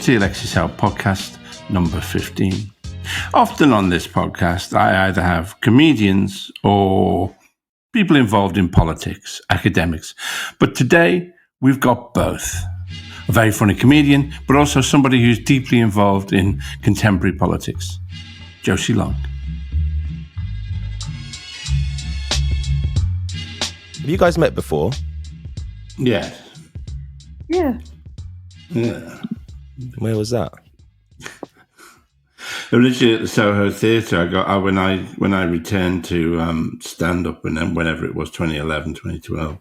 to the Alexis Out podcast number 15. Often on this podcast, I either have comedians or people involved in politics, academics. But today, we've got both. A very funny comedian, but also somebody who's deeply involved in contemporary politics. Josie Long. Have you guys met before? Yes. Yeah. Where was that? Originally at the Soho Theatre, when I returned to stand up, and then whenever it was 2011, 2012,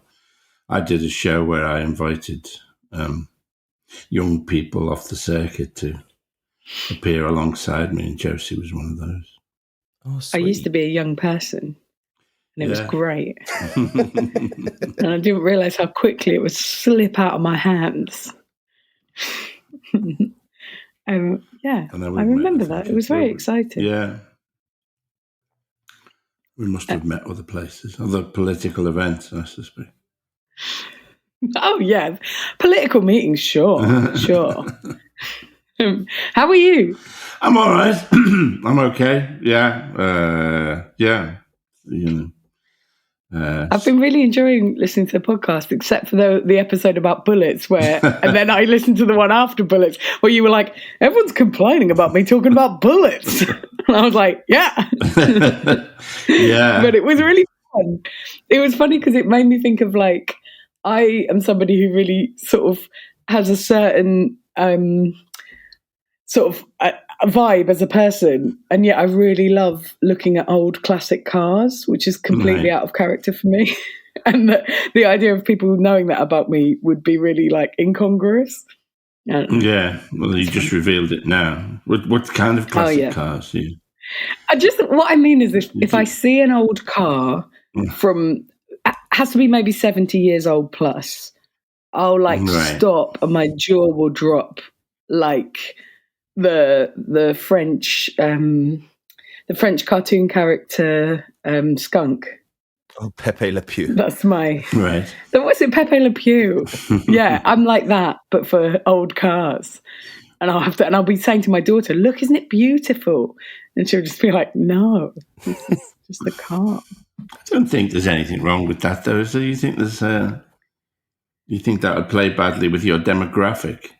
I did a show where I invited young people off the circuit to appear alongside me, and Josie was one of those. Oh, sweet. I used to be a young person, and it was great. And I didn't realise how quickly it would slip out of my hands. I remember that. It was very exciting. Yeah. We must have met other places, other political events, I suspect. Oh, yeah. Political meetings, sure. How are you? I'm all right. I'm okay. Yeah. I've been really enjoying listening to the podcast, except for the episode about bullets, and then I listened to the one after bullets, where you were like, everyone's complaining about me talking about bullets. And I was like, yeah. Yeah. But it was really fun. It was funny because it made me think of, like, I am somebody who really sort of has a certain sort of a vibe as a person, and yet I really love looking at old classic cars, which is completely out of character for me. And the idea of people knowing that about me would be really, like, incongruous. Yeah, well, you just revealed it now. What kind of classic cars? Yeah. What I mean is, if I see an old car from, has to be maybe 70 years old plus, I'll stop and my jaw will drop, like the French cartoon character Skunk. Oh, Pepe Le Pew. That's my right. What's it, Pepe Le Pew? Yeah, I'm like that, but for old cars. And I'll be saying to my daughter, "Look, isn't it beautiful?" And she'll just be like, "No, this is just a car." I don't think there's anything wrong with that, though. So you think you think that would play badly with your demographic?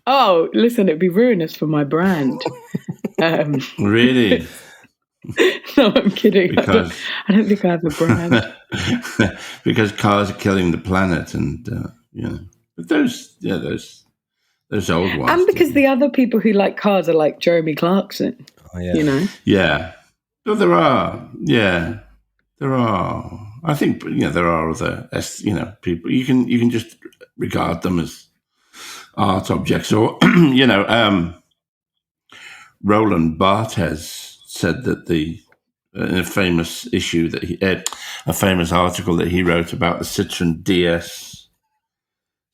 Oh, listen, it'd be ruinous for my brand. Really? No, I'm kidding. Because I don't think I have a brand. Because cars are killing the planet, and but those old ones. And because the other people who like cars are like Jeremy Clarkson. Oh, yeah. Yeah. Well, there are. Yeah, there are. I think there are other people. You can just regard them as art objects, or Roland Barthes said that in a famous issue that a famous article that he wrote about the Citroën DS,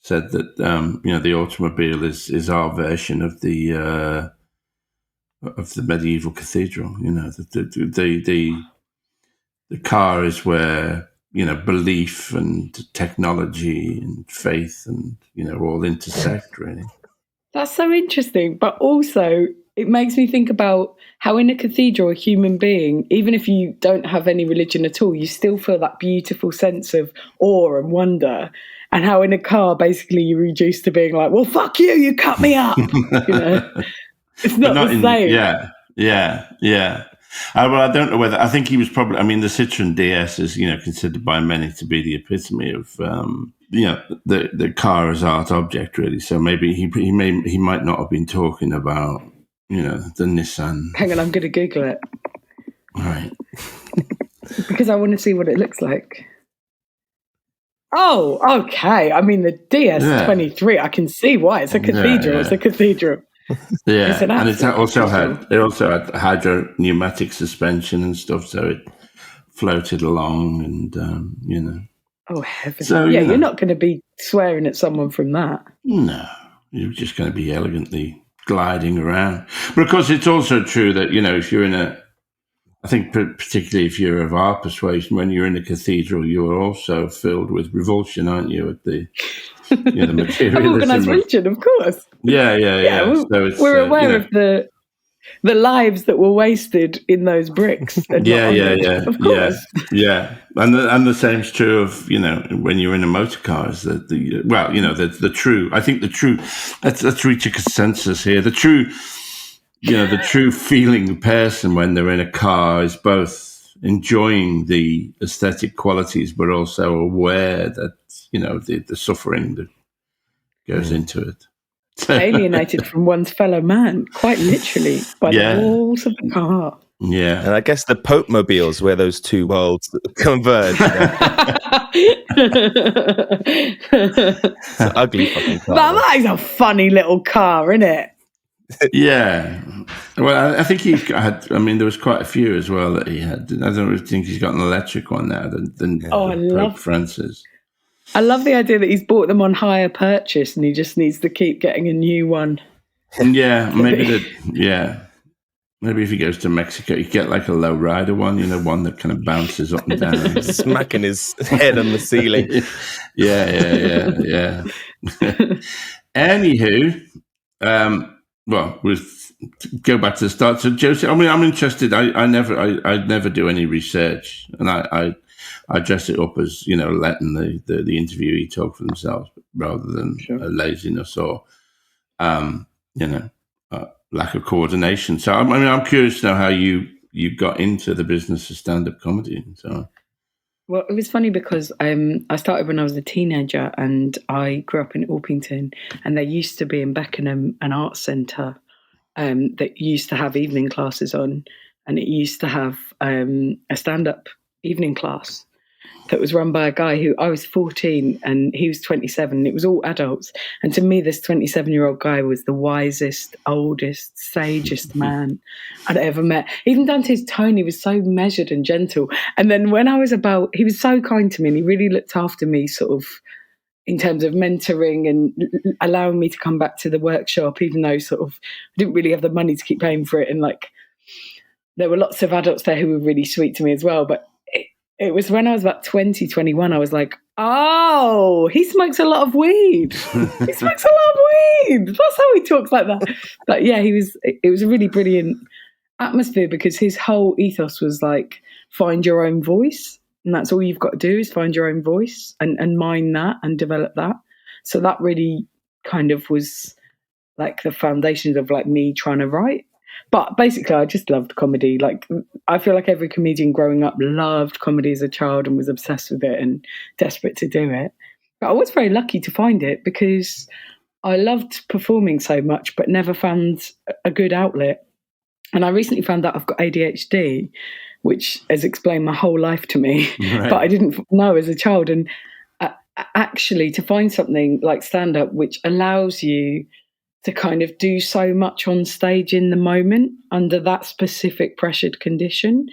said that the automobile is our version of the medieval cathedral. The car is where belief and technology and faith and all intersect, really. That's so interesting, but also it makes me think about how in a cathedral, a human being, even if you don't have any religion at all, you still feel that beautiful sense of awe and wonder. And how in a car, basically, you're reduced to being like, well, fuck you, you cut me up. It's not the same. Yeah. Well, I don't know whether, I think he was probably, the Citroën DS is, considered by many to be the epitome of, the car as art object, really. So maybe he might not have been talking about, the Nissan. Hang on, I'm going to Google it. All right. Because I want to see what it looks like. Oh, okay. The DS23, I can see why. It's a cathedral. Yeah. It's a cathedral. Yeah, and it also had hydro pneumatic suspension and stuff, so it floated along, and Oh heaven! So, you're not going to be swearing at someone from that. No, you're just going to be elegantly gliding around. But of course, it's also true that if you're in I think particularly if you're of our persuasion, when you're in a cathedral, you're also filled with revulsion, aren't you? At the the materialism. Of organised religion, of course. Yeah. So we're aware of the lives that were wasted in those bricks. And of course. Yeah. And the same's true of when you're in a motor car. Is the true. I think the true. Let's reach a consensus here. The true. The true feeling person when they're in a car is both enjoying the aesthetic qualities, but also aware that the suffering that goes into it. Alienated from one's fellow man, quite literally, by the walls of the car. Yeah. And I guess the Pope mobiles where those two worlds converge. It's an ugly fucking car. That is a funny little car, isn't it? Yeah. Well, I think he had. I mean, there was quite a few as well that he had. I don't think he's got an electric one now. Pope Francis. I love the idea that he's bought them on hire purchase and he just needs to keep getting a new one. Yeah, maybe maybe if he goes to Mexico, he get like a low rider one, one that kind of bounces up and down, smacking his head on the ceiling. Yeah. Anywho, well, we'll go back to the start. So, Josie, I mean, I'm interested. I never do any research, and I dress it up as letting the interviewee talk for themselves rather than laziness or lack of coordination. So I'm curious to know how you got into the business of stand-up comedy. So. Well, it was funny because I started when I was a teenager and I grew up in Orpington, and there used to be in Beckenham an art centre that used to have evening classes on, and it used to have a stand-up evening class that was run by a guy who I was 14 and he was 27. It was all adults. And to me, this 27-year-old guy was the wisest, oldest, sagest man I'd ever met. Even down to his tone, he was so measured and gentle. And then when I was he was so kind to me and he really looked after me sort of in terms of mentoring and allowing me to come back to the workshop, even though sort of I didn't really have the money to keep paying for it. And there were lots of adults there who were really sweet to me as well. But it was when I was about 20, 21, I was like, oh, he smokes a lot of weed. He smokes a lot of weed. That's how he talks like that. But yeah, it was a really brilliant atmosphere because his whole ethos was like, find your own voice. And that's all you've got to do is find your own voice and mine that and develop that. So that really kind of was like the foundations of like me trying to write. But basically, I just loved comedy. Like, I feel like every comedian growing up loved comedy as a child and was obsessed with it and desperate to do it. But I was very lucky to find it because I loved performing so much, but never found a good outlet. And I recently found out I've got ADHD, which has explained my whole life to me, right. But I didn't know as a child. And actually, to find something like stand-up, which allows you to kind of do so much on stage in the moment under that specific pressured condition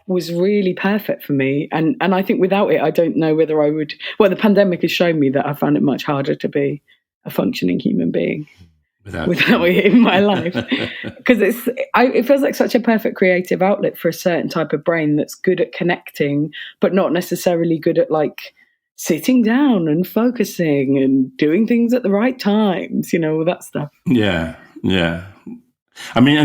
was really perfect for me. And I think without it, I don't know whether I would. Well, the pandemic has shown me that I found it much harder to be a functioning human being without it in my life. Because it feels like such a perfect creative outlet for a certain type of brain that's good at connecting, but not necessarily good at like sitting down and focusing and doing things at the right times, all that stuff. Yeah. I mean, I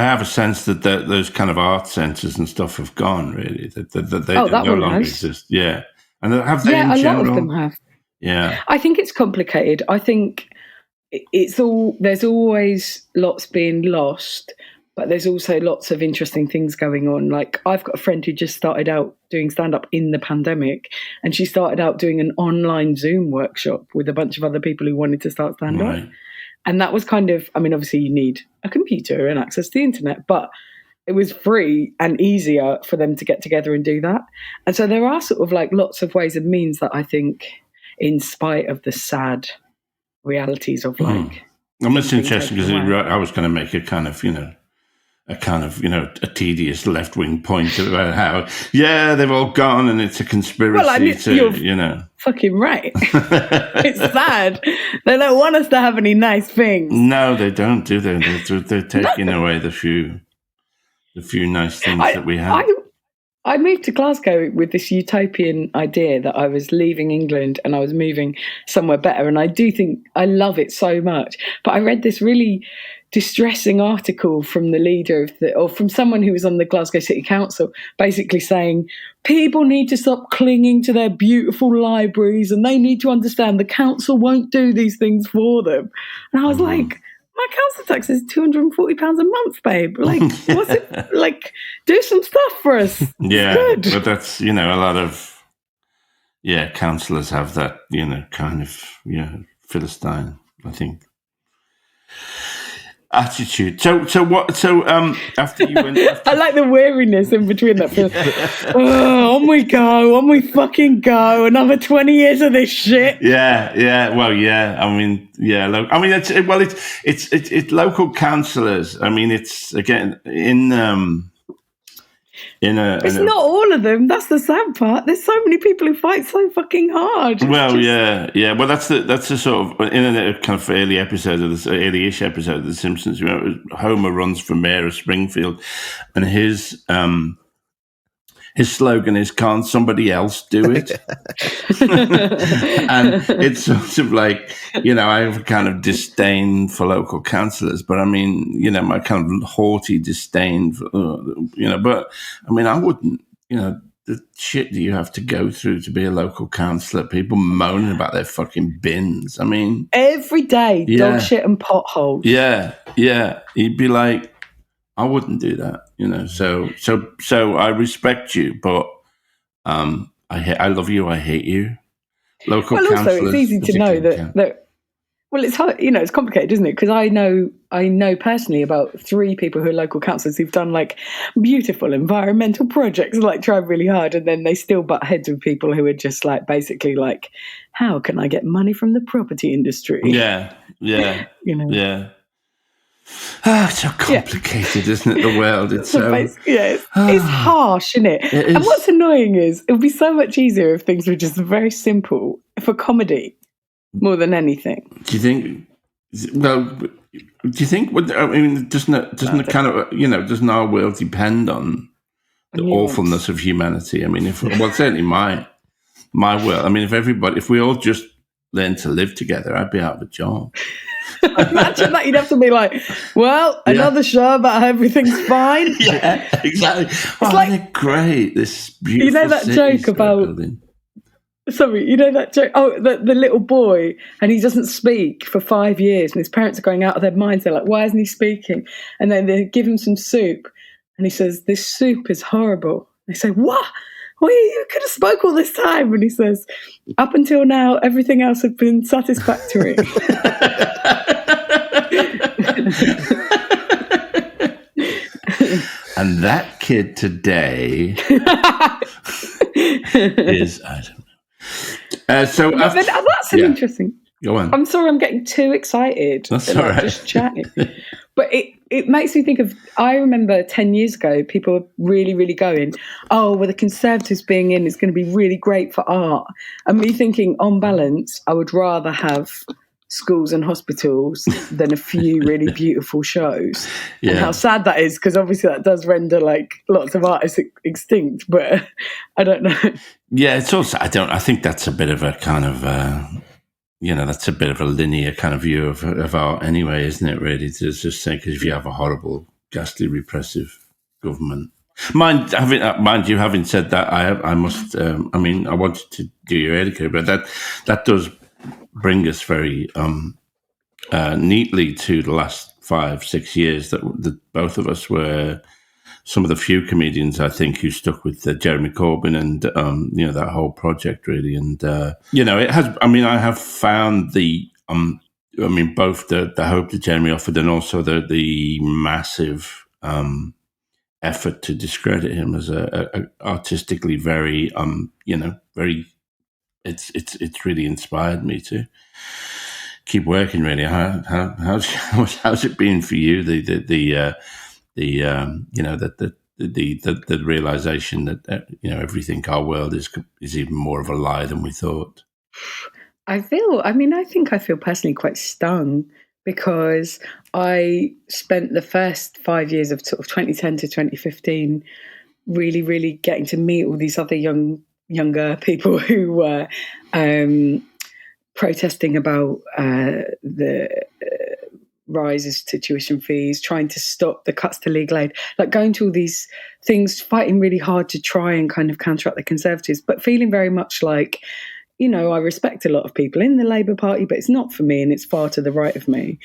have a sense that those kind of art centres and stuff have gone, really. That they no longer exist. Yeah, and have they? Yeah, in general? A lot of them have. Yeah, I think it's complicated. I think it's all. There's always lots being lost. But there's also lots of interesting things going on. Like I've got a friend who just started out doing stand-up in the pandemic, and she started out doing an online Zoom workshop with a bunch of other people who wanted to start stand-up. Right. And that was kind of, I mean, obviously you need a computer and access to the internet, but it was free and easier for them to get together and do that. And so there are sort of like lots of ways and means that I think, in spite of the sad realities of like... I'm just interested because I was going to make a kind of, a tedious left-wing point about how, they've all gone and it's a conspiracy you're fucking right. It's sad. They don't want us to have any nice things. No, they don't, do they? They're taking away the few the few nice things that we have. I moved to Glasgow with this utopian idea that I was leaving England and I was moving somewhere better. And I do think I love it so much. But I read this really distressing article from the leader or from someone who was on the Glasgow City Council, basically saying people need to stop clinging to their beautiful libraries and they need to understand the council won't do these things for them. And I was like, my council tax is £240 a month, babe. Like, what's it like? Do some stuff for us. Yeah, good. But that's a lot of councillors have that kind of Philistine, I think, attitude. So what? So after you went, I like the weariness in between that. On we go, on we fucking go. Another 20 years of this shit. Yeah. Well, yeah. I mean, yeah. It's local councillors. I mean, it's again it's not all of them. That's the sad part. There's so many people who fight so fucking hard. Yeah. Well, that's the sort of in a kind of early early-ish episode of The Simpsons. Homer runs for mayor of Springfield, and his slogan is "Can't somebody else do it?" And it's sort of like, I have a kind of disdain for local councillors, but I mean, my kind of haughty disdain for, but I mean, I wouldn't, the shit that you have to go through to be a local councillor, people moaning about their fucking bins. I mean, every day, dog shit and potholes. Yeah. You'd be like, I wouldn't do that, So I respect you, but I love you. I hate you. Local councillors. Also, it's easy to know that. Well, it's hard. It's complicated, isn't it? Because I know personally about 3 people who are local councillors who've done like beautiful environmental projects, like tried really hard, and then they still butt heads with people who are just like basically like, how can I get money from the property industry? Yeah. Yeah. It's so complicated, isn't it? The world. It's so it's harsh, isn't it? And what's annoying is it would be so much easier if things were just very simple for comedy more than anything. Do you think? Well, do you think? I mean, doesn't it kind of doesn't our world depend on the awfulness of humanity? I mean, certainly my world. I mean, if we all just learned to live together, I'd be out of a job. Imagine that. You'd have to be like, well, another show about everything fine. Yeah, exactly. It's like great. This beautiful that joke about building. Sorry, that joke? Oh, the little boy, and he doesn't speak for 5 years, and his parents are going out of their minds. They're like, why isn't he speaking? And then they give him some soup, and he says, this soup is horrible. They say, what? Well, you could have spoke all this time. And he says, up until now, everything else has been satisfactory. And that kid today is, I don't know. That's an interesting. Go on. I'm sorry, I'm getting too excited. That's all right. Just chatting. But it makes me think of, I remember 10 years ago, people were really, really going, oh, well, the Conservatives being in is going to be really great for art. And me thinking, on balance, I would rather have schools and hospitals than a few really beautiful shows. And how sad that is, because obviously that does render like lots of artists extinct, but I don't know. Yeah, it's also, I think that's a bit of a kind of, that's a bit of a linear kind of view of art anyway, isn't it, really? To just say, because if you have a horrible, ghastly, repressive government. Mind you, having said that, I must, I wanted to do your earlier, but that does bring us very neatly to the last 5-6 years that both of us were some of the few comedians, I think, who stuck with Jeremy Corbyn and that whole project really. And it has. I mean, I have found both the hope that Jeremy offered and also the massive effort to discredit him as a artistically very very. It's really inspired me to keep working. Really, how's it been for you? The realization that everything, our world is even more of a lie than we thought. I think I feel personally quite stung because I spent the first 5 years of sort of 2010 to 2015 really, really getting to meet all these other younger people who were protesting about the rises to tuition fees, trying to stop the cuts to legal aid, like going to all these things, fighting really hard to try and kind of counteract the Conservatives, but feeling very much like, you know, I respect a lot of people in the Labour Party, but it's not for me and it's far to the right of me.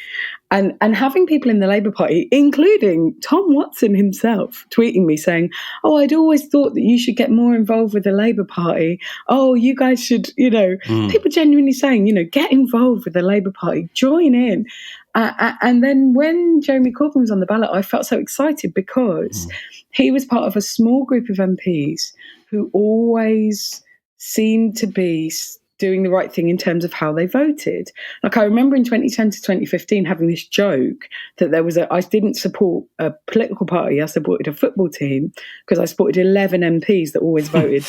And having people in the Labour Party, including Tom Watson himself, tweeting me saying, oh, I'd always thought that you should get more involved with the Labour Party. Oh, you guys should, you know, people genuinely saying, you know, get involved with the Labour Party, join in. And then when Jeremy Corbyn was on the ballot, I felt so excited because he was part of a small group of MPs who always seemed to be doing the right thing in terms of how they voted. Like, I remember in 2010 to 2015 having this joke that I didn't support a political party, I supported a football team because I supported 11 MPs that always voted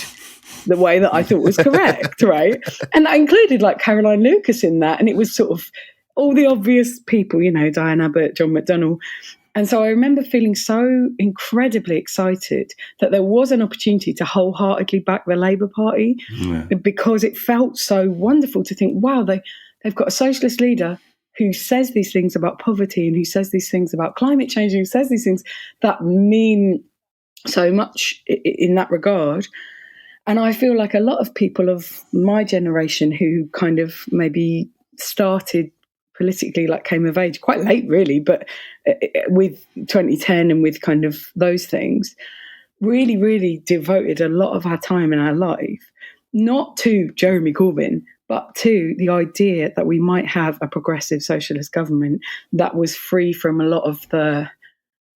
the way that I thought was correct, right? And that included like Caroline Lucas in that, and it was sort of all the obvious people, you know, Diane Abbott, John McDonnell. And so I remember feeling so incredibly excited that there was an opportunity to wholeheartedly back the Labour Party because it felt so wonderful to think, wow, they've got a socialist leader who says these things about poverty and who says these things about climate change and who says these things that mean so much in that regard. And I feel like a lot of people of my generation who kind of maybe started politically, like came of age quite late really, but with 2010 and with kind of those things, really, really devoted a lot of our time in our life, not to Jeremy Corbyn, but to the idea that we might have a progressive socialist government that was free from a lot of the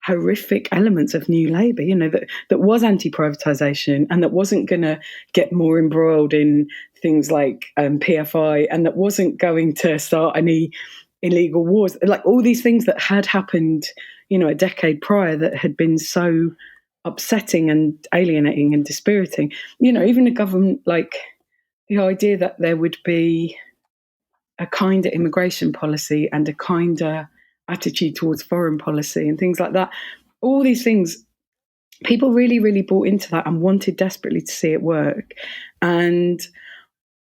horrific elements of New Labour, you know, that was anti-privatisation and that wasn't going to get more embroiled in things like PFI, and that wasn't going to start any illegal wars, like all these things that had happened, you know, a decade prior that had been so upsetting and alienating and dispiriting. You know, even a government, like the idea that there would be a kinder immigration policy and a kinder attitude towards foreign policy and things like that. All these things, people really, really bought into that and wanted desperately to see it work. And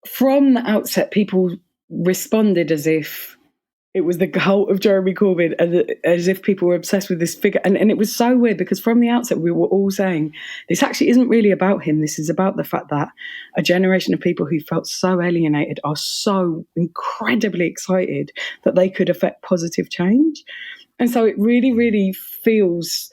from the outset, people responded as if it was the cult of Jeremy Corbyn, and as if people were obsessed with this figure. And it was so weird because from the outset, we were all saying, this actually isn't really about him. This is about the fact that a generation of people who felt so alienated are so incredibly excited that they could affect positive change. And so it really, really feels...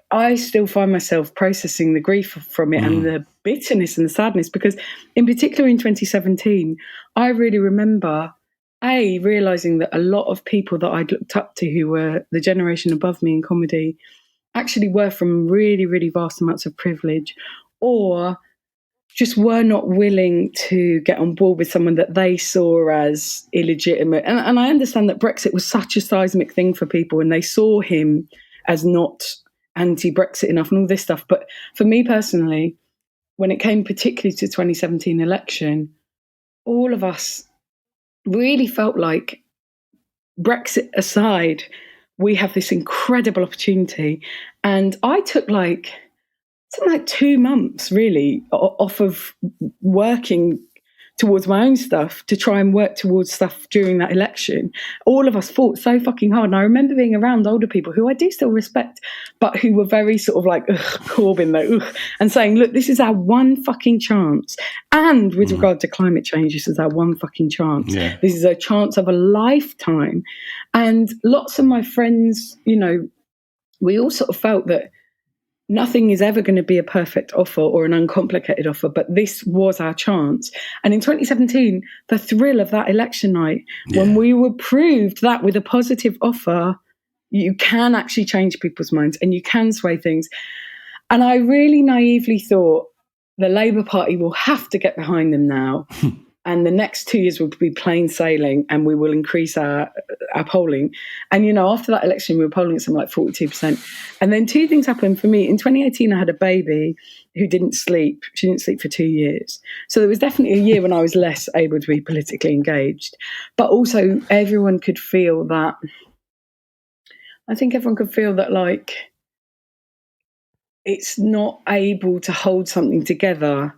I still find myself processing the grief from it and the bitterness and the sadness, because in particular in 2017, I really remember realising that a lot of people that I'd looked up to who were the generation above me in comedy actually were from really, really vast amounts of privilege, or just were not willing to get on board with someone that they saw as illegitimate. And I understand that Brexit was such a seismic thing for people and they saw him as not anti-Brexit enough and all this stuff. But for me personally, when it came particularly to 2017 election, all of us really felt like, Brexit aside, we have this incredible opportunity. And I took like 2 months really off of working towards my own stuff to try and work towards stuff during that election. All of us fought so fucking hard. And I remember being around older people who I do still respect, but who were very sort of like, ugh, Corbyn though, ugh, and saying, look, this is our one fucking chance. And with regard to climate change, this is our one fucking chance. Yeah. This is a chance of a lifetime. And lots of my friends, you know, we all sort of felt that nothing is ever going to be a perfect offer or an uncomplicated offer, but this was our chance. And in 2017, the thrill of that election night, when we were proved that with a positive offer, you can actually change people's minds and you can sway things. And I really naively thought the Labour Party will have to get behind them now. and the next 2 years will be plain sailing, and we will increase our polling. And, you know, after that election, we were polling at something like 42%. And then two things happened for me. In 2018, I had a baby who didn't sleep. She didn't sleep for 2 years. So there was definitely a year when I was less able to be politically engaged. But also everyone could feel that, I think everyone could feel that, like, it's not able to hold something together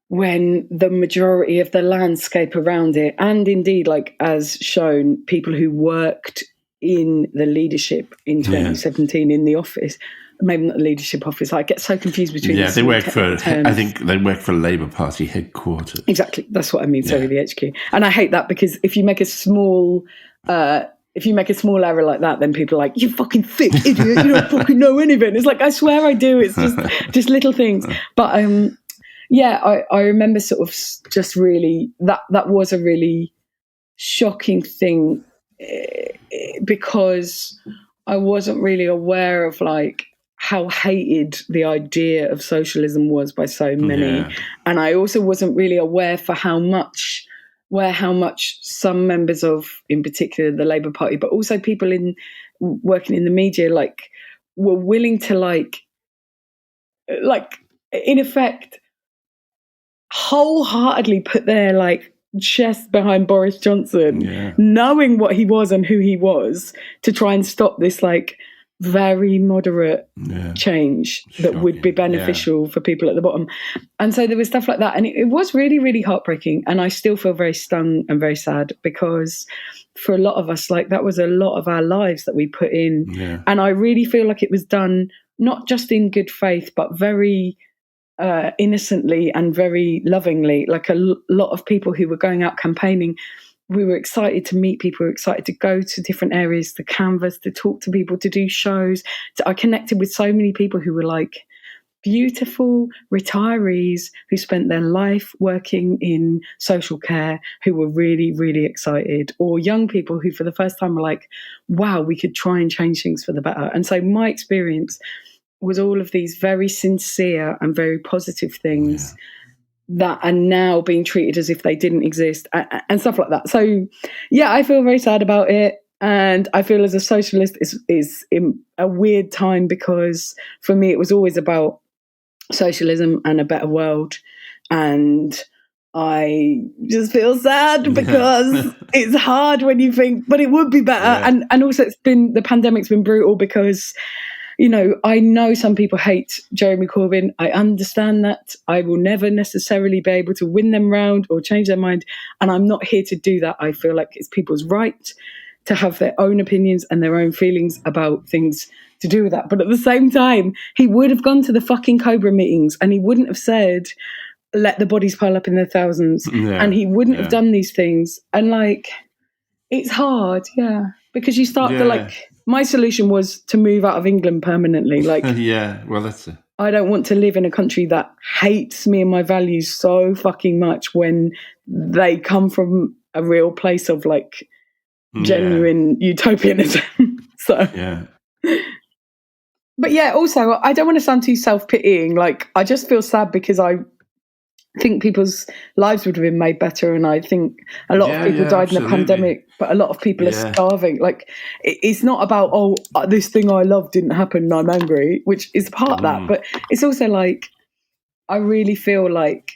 when the majority of the landscape around it, and indeed, like as shown, people who worked in the leadership in 2017 in the office, maybe not the leadership office. I get so confused between. Yeah, they work for. Terms. I think they work for Labour Party headquarters. Exactly, that's what I mean. Sorry, the HQ. And I hate that, because if you make a small error like that, then people are like, "You fucking thick idiot! You don't fucking know anything." It's like, I swear I do. It's just little things, but yeah, I remember sort of just really that was a really shocking thing, because I wasn't really aware of like how hated the idea of socialism was by so many, and I also wasn't really aware for how much some members of, in particular, the Labour Party, but also people working in the media, like, were willing to like in effect wholeheartedly put their like chest behind Boris Johnson, knowing what he was and who he was, to try and stop this like very moderate change that would be beneficial for people at the bottom. And so there was stuff like that, and it was really, really heartbreaking. And I still feel very stung and very sad, because for a lot of us, like, that was a lot of our lives that we put in, and I really feel like it was done not just in good faith, but very innocently and very lovingly. Like, a lot of people who were going out campaigning, we were excited to meet people, we were excited to go to different areas, to canvass, to talk to people, to do shows. I connected with so many people who were like beautiful retirees who spent their life working in social care, who were really, really excited, or young people who for the first time were like, wow, we could try and change things for the better. And so my experience was all of these very sincere and very positive things that are now being treated as if they didn't exist, and stuff like that. So, yeah, I feel very sad about it. And I feel as a socialist is in a weird time, because for me, it was always about socialism and a better world. And I just feel sad because it's hard when you think, but it would be better. And also the pandemic's been brutal, because, you know, I know some people hate Jeremy Corbyn. I understand that. I will never necessarily be able to win them round or change their mind. And I'm not here to do that. I feel like it's people's right to have their own opinions and their own feelings about things to do with that. But at the same time, he would have gone to the fucking Cobra meetings, and he wouldn't have said, let the bodies pile up in their thousands. And he wouldn't have done these things. And like, it's hard, because you start to like, my solution was to move out of England permanently. Like, well, that's it. I don't want to live in a country that hates me and my values so fucking much when they come from a real place of like genuine utopianism. So, but also, I don't want to sound too self-pitying. Like, I just feel sad because I think people's lives would have been made better, and I think a lot of people died in the pandemic, but a lot of people are starving. Like, it's not about, this thing I love didn't happen and I'm angry, which is part of that, but it's also like, I really feel like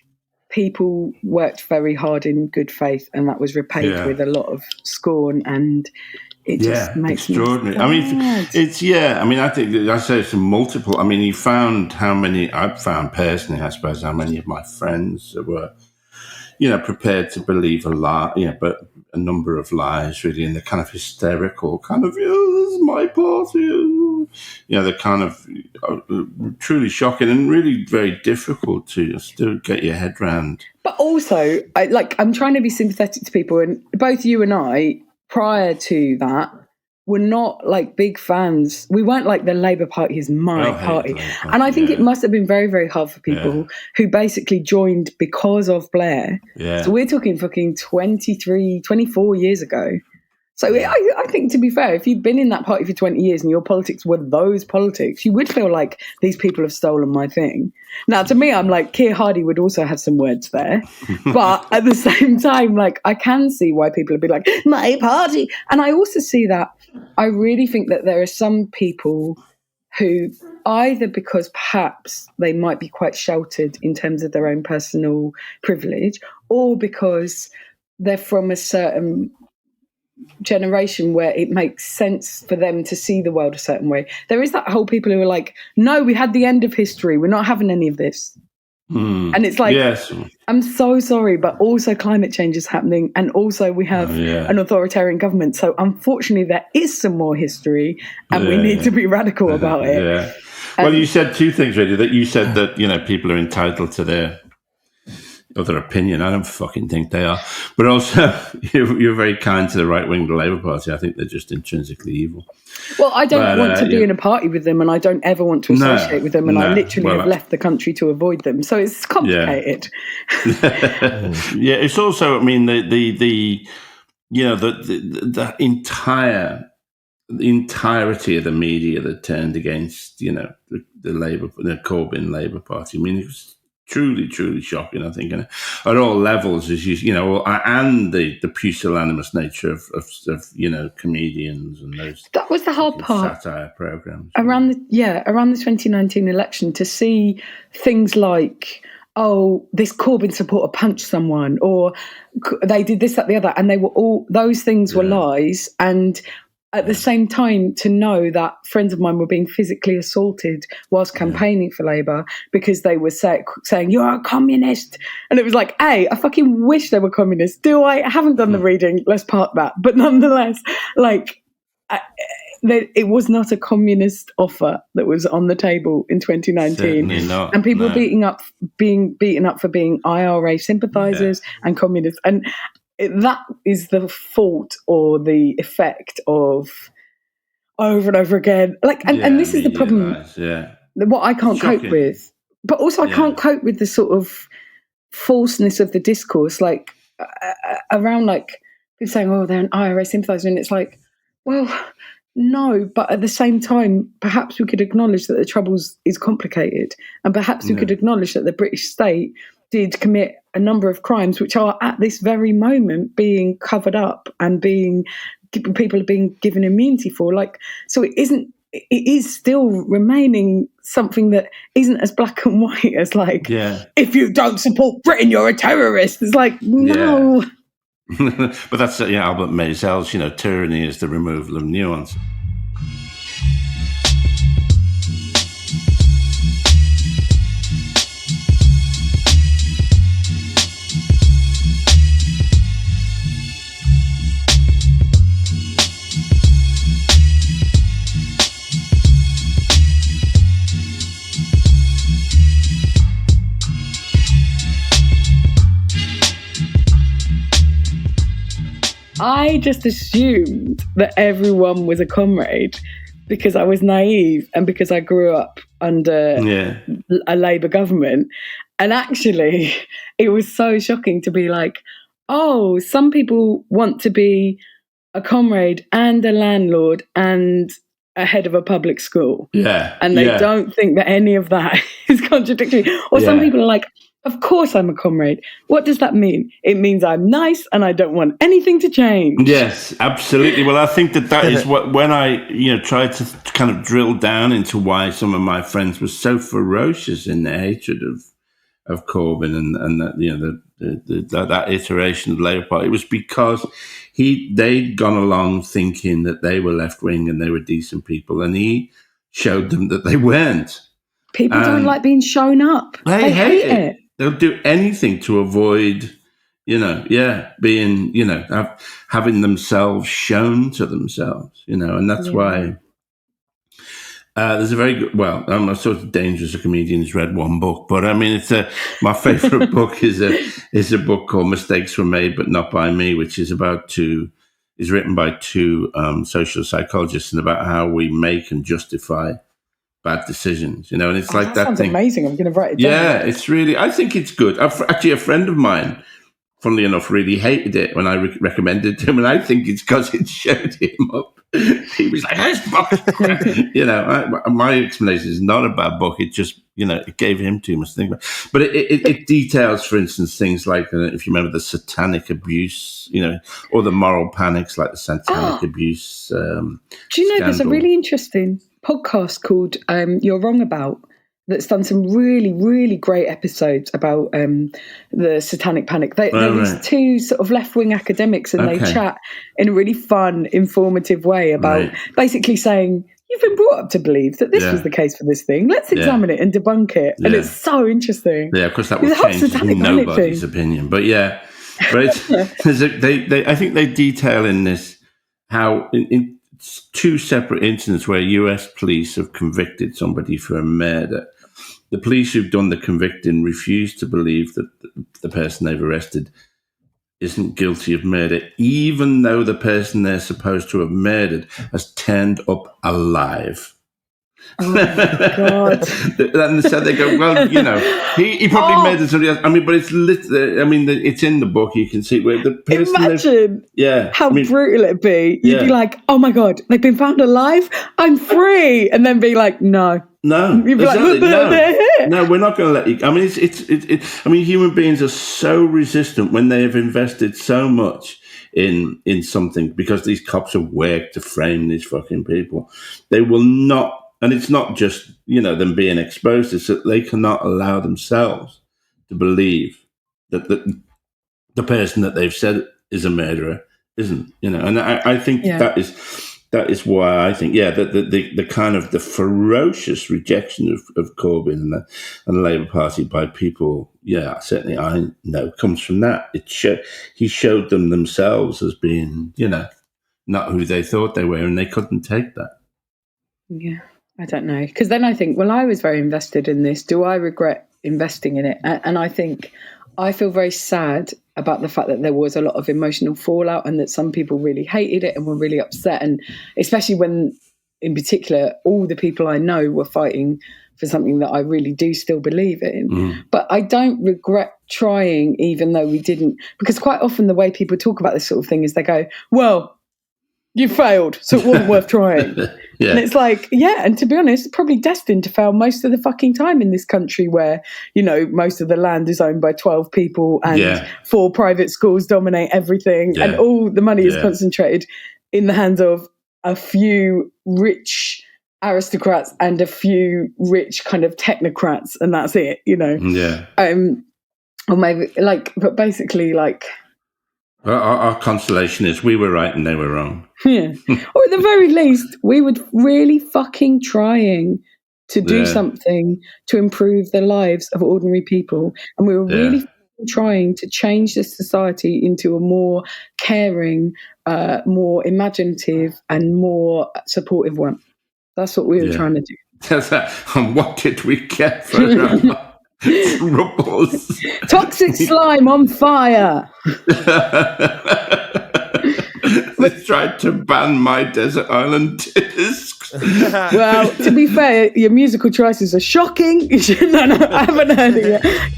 people worked very hard in good faith, and that was repaid with a lot of scorn, and it just makes extraordinary. I mean, it's I mean, I think I say it's multiple. I mean, I've found personally, I suppose, how many of my friends were, prepared to believe a lie, but a number of lies, really, and the kind of hysterical kind of, this is my party, the kind of truly shocking and really very difficult to still get your head round. But also, I'm trying to be sympathetic to people, and both you and I, prior to that, were not like big fans. We weren't like the Labour Party is my party. And I think it must have been very, very hard for people who basically joined because of Blair. So we're talking fucking 23, 24 years ago. So I think, to be fair, if you'd been in that party for 20 years and your politics were those politics, you would feel like these people have stolen my thing. Now, to me, I'm like, Keir Hardie would also have some words there. But at the same time, like, I can see why people would be like, my party. And I also see that I really think that there are some people who, either because perhaps they might be quite sheltered in terms of their own personal privilege, or because they're from a certain generation where it makes sense for them to see the world a certain way. There is that whole people who are like, no, we had the end of history. We're not having any of this. And it's like, yes. I'm so sorry, but also climate change is happening. And also we have an authoritarian government. So unfortunately, there is some more history and we need to be radical about it. Yeah. Well, you said two things, really. That you said that, people are entitled to their other opinion. I don't fucking think they are. But also, you're very kind to the right wing of the Labour Party. I think they're just intrinsically evil. Well, I don't want to be in a party with them, and I don't ever want to associate with them, and I literally have left the country to avoid them. So it's complicated. Yeah, it's also, I mean, the entirety of the media that turned against, the Corbyn Labour Party. I mean, it was truly, truly shocking, I think, at all levels, and the pusillanimous nature of comedians and those. That was the hard part. Satire programs around the 2019 election, to see things like, oh, this Corbyn supporter punched someone, or they did this, that, the other, and they were all, those things were lies. And at the same time, to know that friends of mine were being physically assaulted whilst campaigning for Labour because they were saying, you're a communist. And it was like, hey, I fucking wish they were communists. Do I? I haven't done the reading. Let's park that. But nonetheless, it was not a communist offer that was on the table in 2019. Certainly not. And people were being beaten up for being IRA sympathisers and communists. And that is the fault or the effect of over and over again. And this is the problem. What I can't cope with. But also I can't cope with the sort of falseness of the discourse, around people saying, oh, they're an IRA sympathiser. And it's like, well, no, but at the same time, perhaps we could acknowledge that the Troubles is complicated, and perhaps we could acknowledge that the British state did commit a number of crimes which are at this very moment being covered up and people are being given immunity for. So it is still remaining something that isn't as black and white as if you don't support Britain, you're a terrorist. It's like, no. Yeah. But that's Albert Maysell's, tyranny is the removal of nuance. I just assumed that everyone was a comrade because I was naive and because I grew up under a Labour government. And actually, it was so shocking to be like, oh, some people want to be a comrade and a landlord and a head of a public school. Yeah. And they don't think that any of that is contradictory. Or some people are like, of course I'm a comrade. What does that mean? It means I'm nice and I don't want anything to change. Yes, absolutely. Well, I think that is what, when I, tried to kind of drill down into why some of my friends were so ferocious in their hatred of Corbyn and that, that iteration of the Labour Party, it was because they'd gone along thinking that they were left-wing and they were decent people, and he showed them that they weren't. People don't like being shown up. They hate it. They'll do anything to avoid, being, having themselves shown to themselves, and that's why there's a very good, I'm sort of dangerous a comedian who's read one book, but I mean, my favorite book is a book called Mistakes Were Made, But Not By Me, which is written by two social psychologists, and about how we make and justify bad decisions, and it's like that sounds thing. Amazing. I'm going to write it down. Yeah, it's really, I think it's good. Actually, a friend of mine funnily enough, really hated it when I recommended it to him, and I think it's because it showed him up. He was like, "This book," my explanation is not a bad book. It just, it gave him too much to think about. But it details, for instance, things like if you remember the satanic abuse, or the moral panics, like the satanic abuse. Do you know there's a really interesting podcast called "You're Wrong About" that's done some really, really great episodes about the Satanic Panic. They're these two sort of left-wing academics, and they chat in a really fun, informative way about basically saying, you've been brought up to believe that this was the case for this thing. Let's examine it and debunk it. And it's so interesting. Yeah, of course, that would change nobody's opinion. But I think they detail in this how in two separate incidents where US police have convicted somebody for a murder, the police who've done the convicting refuse to believe that the person they've arrested isn't guilty of murder, even though the person they're supposed to have murdered has turned up alive. Oh my God. And so they go, well, he probably murdered somebody else. I mean, but it's it's in the book. You can see where the person. Imagine how brutal it'd be. You'd be like, oh my God, they've been found alive. I'm free. And then be like, no. No, you'd be exactly. like, no, we're not going to let you. I mean, human beings are so resistant when they have invested so much in something, because these cops have worked to frame these fucking people. They will not. And it's not just, them being exposed. It's that they cannot allow themselves to believe that the person that they've said is a murderer isn't, And I think that is why I think, the kind of the ferocious rejection of Corbyn and the Labour Party by people, certainly I know, comes from that. He showed them themselves as being, not who they thought they were, and they couldn't take that. Yeah. I don't know. Because then I think, well, I was very invested in this. Do I regret investing in it? And I think I feel very sad about the fact that there was a lot of emotional fallout and that some people really hated it and were really upset. And especially when, in particular, all the people I know were fighting for something that I really do still believe in. Mm. But I don't regret trying, even though we didn't. Because quite often the way people talk about this sort of thing is they go, well, you failed, so it wasn't worth trying. And it's like, and to be honest, probably destined to fail most of the fucking time in this country where, most of the land is owned by 12 people and 4 private schools dominate everything and all the money is concentrated in the hands of a few rich aristocrats and a few rich kind of technocrats, and that's it, or maybe but basically our consolation is we were right and they were wrong. Yeah. Or at the very least, we were really fucking trying to do something to improve the lives of ordinary people. And we were really trying to change this society into a more caring, more imaginative and more supportive one. That's what we were trying to do. And what did we get for troubles? Toxic slime on fire. They tried to ban my Desert Island discs. Well, to be fair, your musical choices are shocking. No, I haven't heard it yet.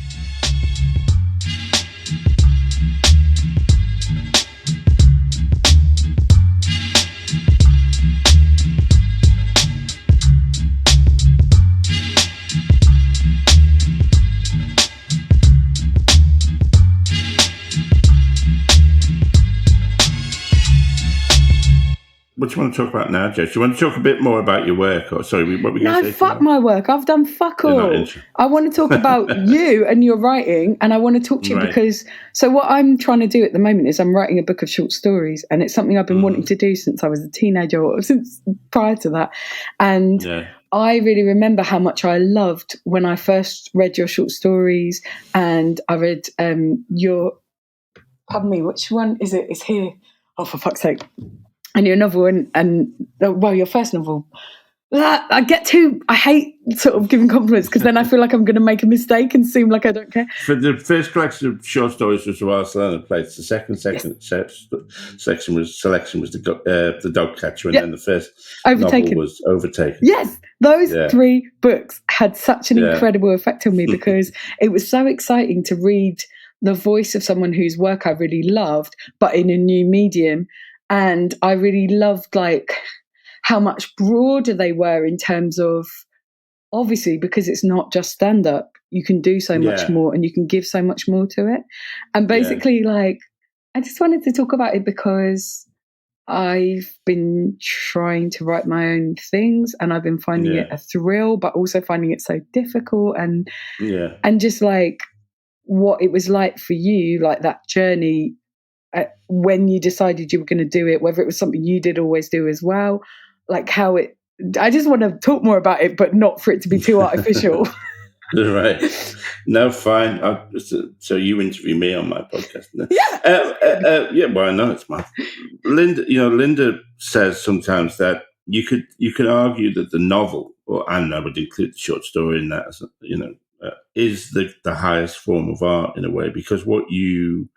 What do you want to talk about now, Joe? Do you want to talk a bit more about your work? Or sorry, what were we going to say? No, fuck my work. I've done fuck all. I want to talk about you and your writing, and I want to talk to you because what I'm trying to do at the moment is I'm writing a book of short stories, and it's something I've been wanting to do since I was a teenager, or since prior to that. And I really remember how much I loved when I first read your short stories, and I read your, pardon me, which one is it? It's here. Oh, for fuck's sake. And your novel and your first novel. I hate sort of giving compliments because then I feel like I'm going to make a mistake and seem like I don't care. For the first collection of short stories was The Wild Silent Place. The second section was The Dog Catcher, and then the first novel was Overtaken. Yes, those 3 books had such an incredible effect on me because it was so exciting to read the voice of someone whose work I really loved, but in a new medium. And I really loved like how much broader they were in terms of, obviously, because it's not just stand up, you can do so much more and you can give so much more to it. And basically, like, I just wanted to talk about it because I've been trying to write my own things and I've been finding it a thrill, but also finding it so difficult, and just like what it was like for you, like that journey when you decided you were going to do it, whether it was something you did always do as well, like how it, I just want to talk more about it, but not for it to be too artificial. Right. No, fine. So you interview me on my podcast. Yeah, well, I know it's mine. Linda says sometimes that you could argue that the novel, or I would include the short story in that, is the highest form of art in a way, because what you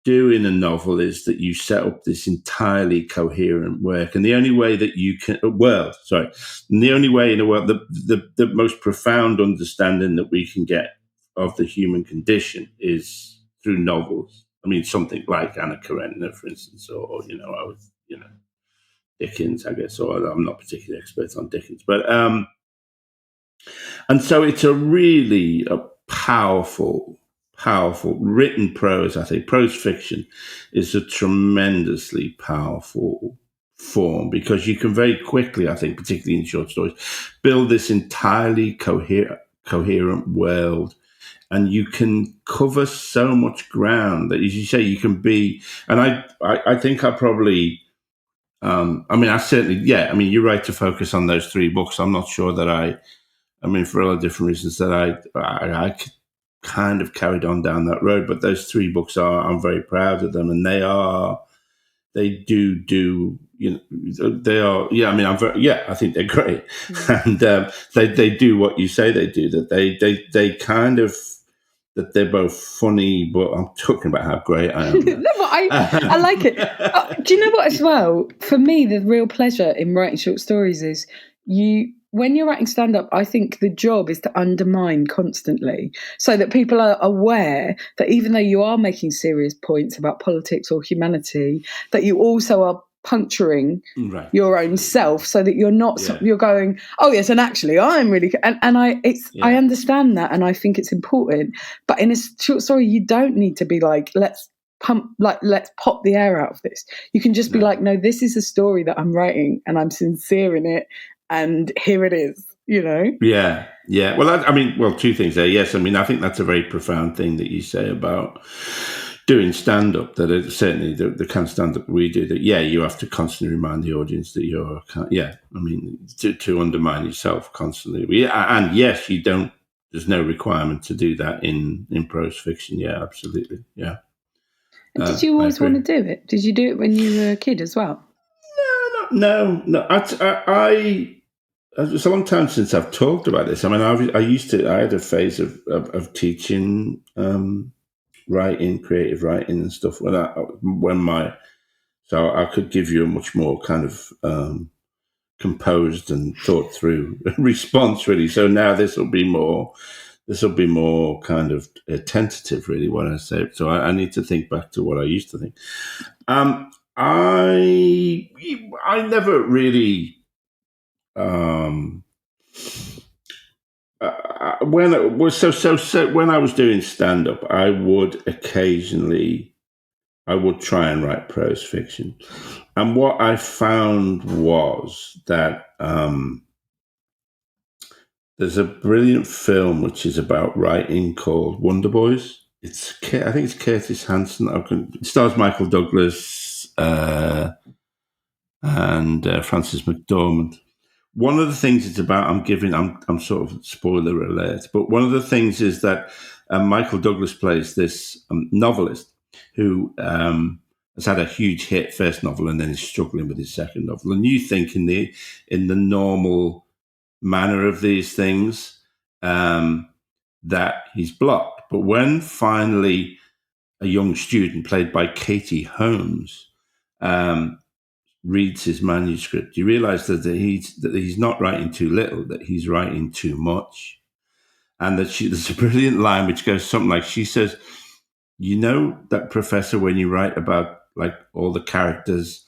do in a novel is that you set up this entirely coherent work, and the only way that you can the only way in a world, the most profound understanding that we can get of the human condition is through novels. I mean, something like Anna Karenina, for instance, or Dickens, I guess. Or I'm not particularly expert on Dickens, but and so it's a really powerful written prose. I think prose fiction is a tremendously powerful form, because you can very quickly, I think, particularly in short stories, build this entirely coherent world, and you can cover so much ground that, as you say, you can be. And I think I probably. I certainly, you're right to focus on those 3 books. I'm not sure that for a lot of different reasons, that I kind of carried on down that road. But those 3 books I'm very proud of them, and they do, they are, I think they're great. And they do what you say they do, that they kind of, that they're both funny, but I'm talking about how great I am. No, but I like it. Do you know what, as well? For me, the real pleasure in writing short stories is when you're writing stand-up, I think the job is to undermine constantly, so that people are aware that even though you are making serious points about politics or humanity, that you also are puncturing your own self, so that you're not you're going, oh yes, and actually I'm really, and I understand that, and I think it's important. But in a short story, you don't need to be like, let's pop the air out of this. You can just be like, no, this is a story that I'm writing and I'm sincere in it, and here it is, Yeah. Well, 2 things there. Yes, I think that's a very profound thing that you say about doing stand-up, that it's certainly the kind of stand-up we do, that you have to constantly remind the audience that you're to undermine yourself constantly. And yes, you don't, there's no requirement to do that in prose fiction. Absolutely. Did you always want to do it? Did you do it when you were a kid as well? No. It's a long time since I've talked about this. I had a phase of teaching writing, creative writing and stuff. So I could give you a much more kind of composed and thought through response, really. So now this will be more kind of tentative, really, what I say. So I need to think back to what I used to think. I never really. When I was doing stand up, I would try and write prose fiction, and what I found was that there's a brilliant film which is about writing called Wonder Boys. I think it's Curtis Hanson. It stars Michael Douglas and Frances McDormand. One of the things it's about, I'm sort of spoiler alert, but one of the things is that Michael Douglas plays this novelist who has had a huge hit first novel and then is struggling with his second novel. And you think in the normal manner of these things that he's blocked. But when finally a young student played by Katie Holmes reads his manuscript, you realize that he's not writing too little, that he's writing too much. And that there's a brilliant line which goes something like, she says, you know that professor when you write about like all the characters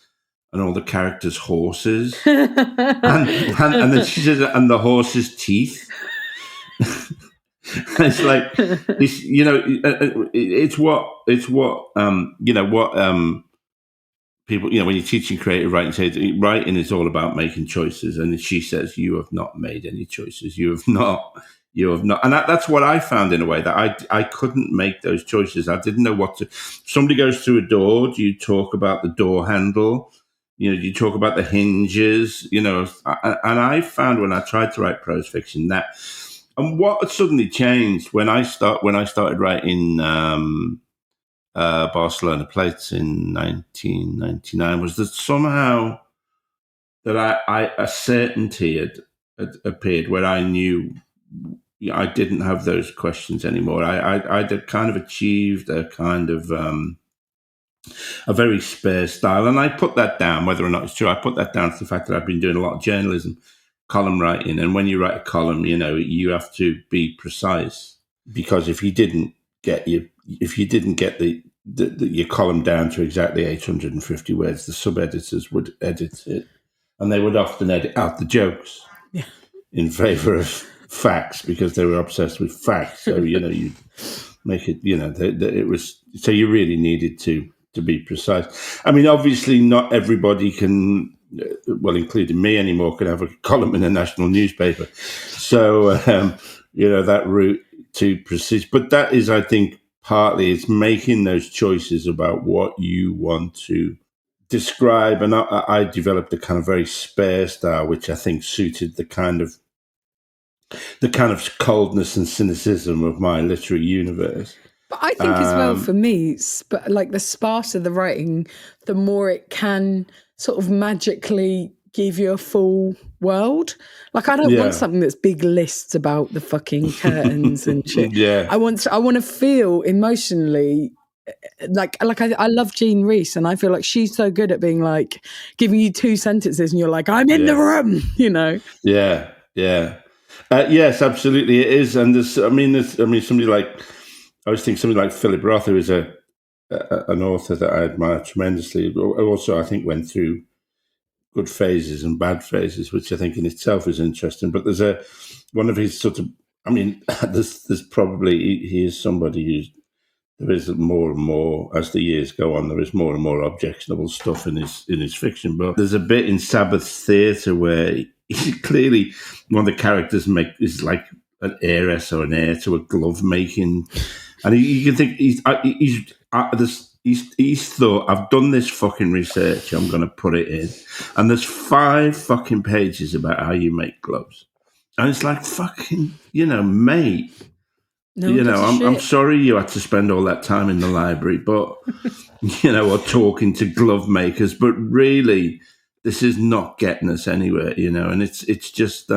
and all the characters' horses, and then she says, and the horse's teeth. It's like it's it's what people, when you're teaching creative writing, say writing is all about making choices, and she says you have not made any choices. You have not, and that's what I found in a way, that I couldn't make those choices. I didn't know what to. Somebody goes through a door. Do you talk about the door handle? Do you talk about the hinges? And I found when I tried to write prose fiction that, and what suddenly changed when I started writing. Barcelona plates in 1999 was that somehow that a certainty had appeared where I knew I didn't have those questions anymore. I'd kind of achieved a kind of a very spare style, and I put that down, whether or not it's true. I put that down to the fact that I've been doing a lot of journalism, column writing, and when you write a column, you have to be precise, because if you didn't get your column down to exactly 850 words, the sub-editors would edit it, and they would often edit out the jokes in favour of facts, because they were obsessed with facts. So you make it. It was, so you really needed to be precise. I mean, obviously, not everybody can. Well, including me anymore, can have a column in a national newspaper. So that route to precise, but that is, I think, partly it's making those choices about what you want to describe. And I developed a kind of very spare style, which I think suited the kind of coldness and cynicism of my literary universe. But I think as well, for me, like the sparser the writing, the more it can sort of magically give you a full world. Like, I don't want something that's big lists about the fucking curtains and shit. Yeah. I want to feel emotionally like I love Jean Reese, and I feel like she's so good at being like giving you 2 sentences and you're like, I'm in the room, Yeah. Yes, absolutely, it is. And somebody like, I always think somebody like Philip Roth, who is an author that I admire tremendously, also I think went through good phases and bad phases, which I think in itself is interesting. But there's one of his sort of, there's probably, he is somebody who's, there is more and more, as the years go on, there is more and more objectionable stuff in his fiction. But there's a bit in Sabbath's Theatre where he clearly, one of the characters is like an heiress or an heir to a glove making, and you can think he's thought, I've done this fucking research, I'm going to put it in, and there's 5 fucking pages about how you make gloves, and it's like, fucking, mate. I'm sorry you had to spend all that time in the library, but or talking to glove makers, but really, this is not getting us anywhere, and it's just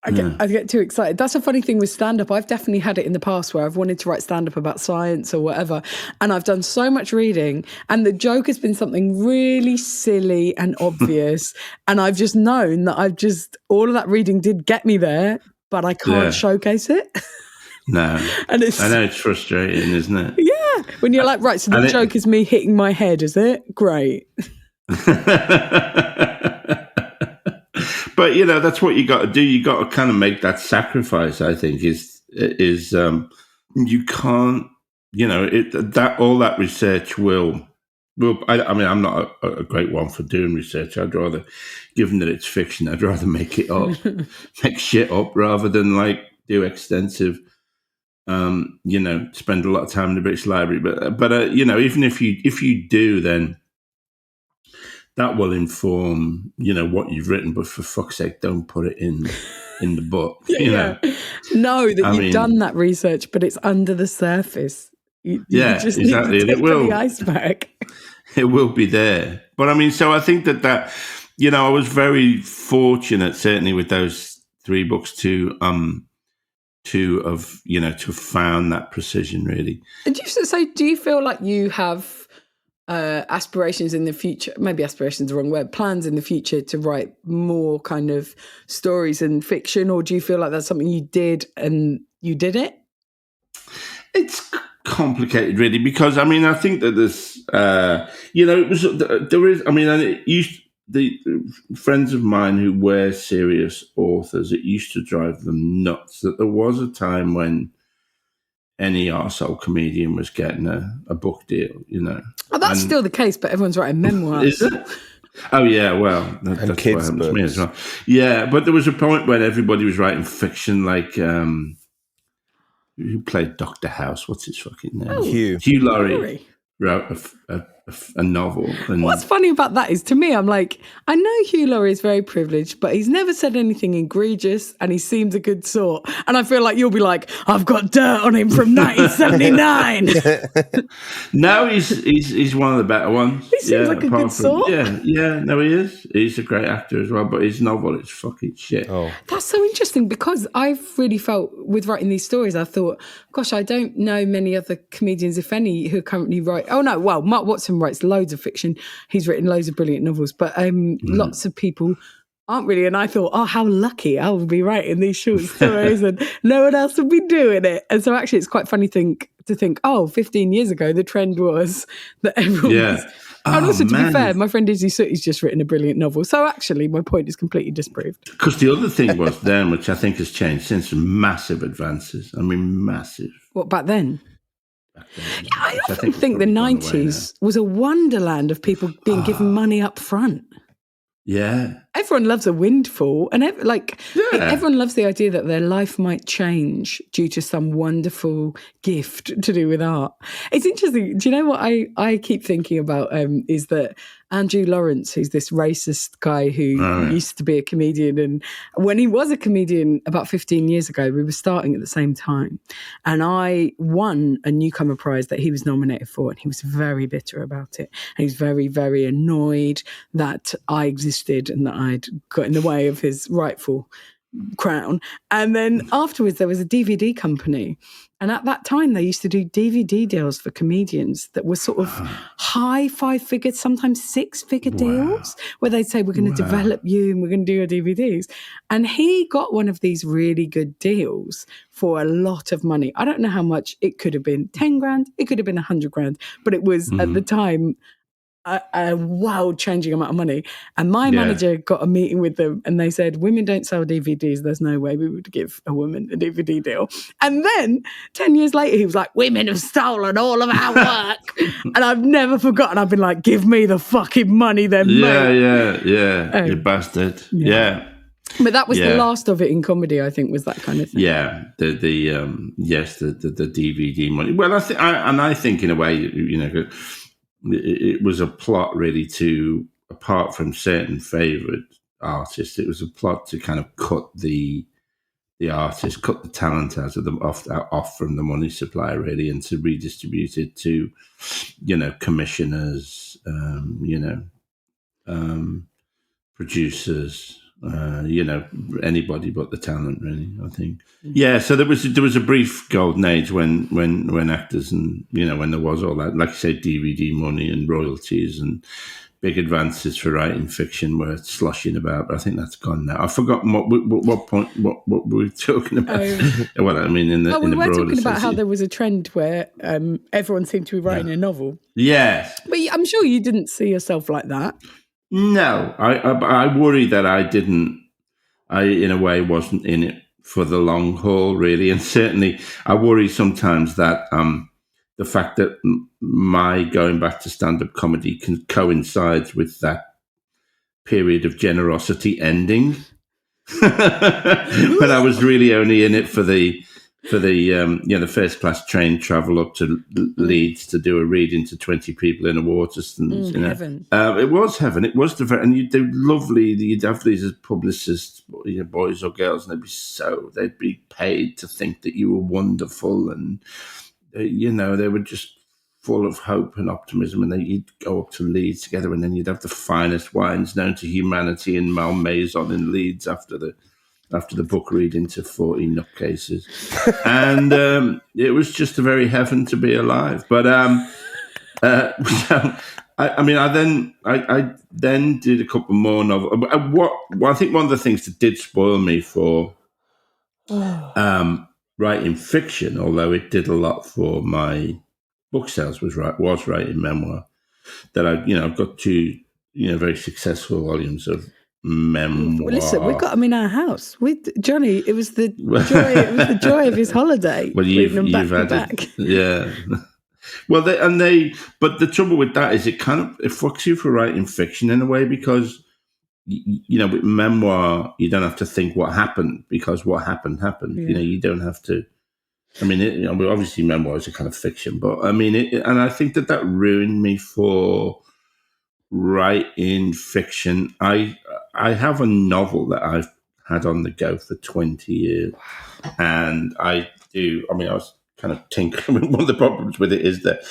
I get too excited. That's a funny thing with stand-up. I've definitely had it in the past where I've wanted to write stand-up about science or whatever, and I've done so much reading, and the joke has been something really silly and obvious, and I've just known that all of that reading did get me there, but I can't showcase it. No. And I know it's frustrating, isn't it? Yeah. When you're like, right, so the joke is me hitting my head, is it? Great. But that's what you got to do. You got to kind of make that sacrifice. I think is you can't, that all that research will. I'm not a great one for doing research. I'd rather, given that it's fiction, I'd rather make it up, make shit up, rather than like do extensive. Spend a lot of time in the British Library. But even if you do, then that will inform, what you've written, but for fuck's sake, don't put it in the book. Know that you've done that research, but it's under the surface. You just exactly. Need to tip the iceberg. It will be there. But so I think that I was very fortunate, certainly with those 3 books to have found that precision, really. So do you feel like you have aspirations in the future, maybe aspirations is the wrong word, plans in the future to write more kind of stories and fiction, or do you feel like that's something you did and you did it? It's complicated, really, because I mean, I think that there's, it was there is. I mean, and it used the friends of mine who were serious authors. It used to drive them nuts that there was a time when any arsehole comedian was getting a book deal. Oh, that's still the case, but everyone's writing memoirs. Is it? Oh yeah, well, that's what happened to me as well. Yeah, but there was a point when everybody was writing fiction, like who played Dr. House? What's his fucking name? Oh, Hugh Laurie wrote a novel. And what's funny about that is, to me, I'm like, I know Hugh Laurie is very privileged, but he's never said anything egregious, and he seems a good sort. And I feel like you'll be like, I've got dirt on him from 1979. No, he's one of the better ones. He seems like a good sort. Yeah, no, he is. He's a great actor as well, but his novel is fucking shit. Oh, that's so interesting, because I've really felt with writing these stories, I thought, gosh, I don't know many other comedians, if any, who currently write. Oh no, well, Mark Watson writes loads of fiction. He's written loads of brilliant novels, but lots of people aren't really. And I thought, oh, how lucky I will be writing these short stories and no one else would be doing it. And so actually it's quite funny to think, 15 years ago, the trend was that everyone was... And also, to be fair, my friend Izzy Sooty's just written a brilliant novel. So actually, my point is completely disproved. Because the other thing was then, which I think has changed since, massive advances. I mean, massive. What, back then? Yeah, I often think the 90s was a wonderland of people being given money up front. Yeah. Everyone loves a windfall, and everyone loves the idea that their life might change due to some wonderful gift to do with art. It's interesting. Do you know what I keep thinking about is that Andrew Lawrence, who's this racist guy who used to be a comedian, and when he was a comedian about 15 years ago, we were starting at the same time, and I won a newcomer prize that he was nominated for, and he was very bitter about it. And he was very, very annoyed that I existed and that I'd got in the way of his rightful crown. And then afterwards there was a DVD company, and at that time they used to do DVD deals for comedians that were sort of high 5-figure, sometimes 6-figure deals, where they'd say, we're going to develop you and we're going to do your DVDs. And he got one of these really good deals for a lot of money. I don't know how much. It could have been 10 grand, it could have been 100 grand, but it was at the time a world-changing amount of money. And my manager got a meeting with them, and they said, women don't sell DVDs. There's no way we would give a woman a DVD deal. And then 10 years later, he was like, women have stolen all of our work. And I've never forgotten. I've been like, give me the fucking money then, mate. Yeah. You bastard. Yeah. But that was the last of it in comedy, I think, was that kind of thing. Yeah, the DVD money. Well, I think in a way, it was a plot really to, apart from certain favourite artists, it was a plot to kind of cut the artist, cut the talent out of them off from the money supply really, and to redistribute it to, commissioners, producers, anybody but the talent really, I think. Yeah, so there was a brief golden age when actors and, when there was all that, like I said, DVD money and royalties and big advances for writing fiction were sloshing about, but I think that's gone now. I've forgotten what point what we were talking about. Well, I mean, we were talking about how there was a trend where everyone seemed to be writing a novel. Yes. But I'm sure you didn't see yourself like that. No, I worry that I in a way wasn't in it for the long haul, really. And certainly I worry sometimes that the fact that my going back to stand-up comedy coincides with that period of generosity ending. When I was really only in it for the first class train travel up to Leeds to do a reading to 20 people in a Waterstones. Heaven. It was heaven. It was and you'd have these as publicists, boys or girls, and they'd be paid to think that you were wonderful, and they were just full of hope and optimism, and you'd go up to Leeds together, and then you'd have the finest wines known to humanity in Malmaison in Leeds after the book reading to 40 nutcases. And it was just a very heaven to be alive. But so, I then did a couple more novels. I think one of the things that did spoil me for writing fiction, although it did a lot for my book sales, was writing memoir. That I've got two, very successful volumes of memoir. Well, listen, we've got them in our house. Johnny, it was the joy. It was the joy of his holiday. Well, reading them you've back to added, back. yeah. Well, but the trouble with that is it fucks you for writing fiction in a way, because with memoir you don't have to think what happened, because what happened. Yeah. You don't have to. I mean, obviously memoirs are kind of fiction, but I mean, and I think that ruined me for writing fiction. I have a novel that I've had on the go for 20 years, and I was kind of tinkering. One of the problems with it is that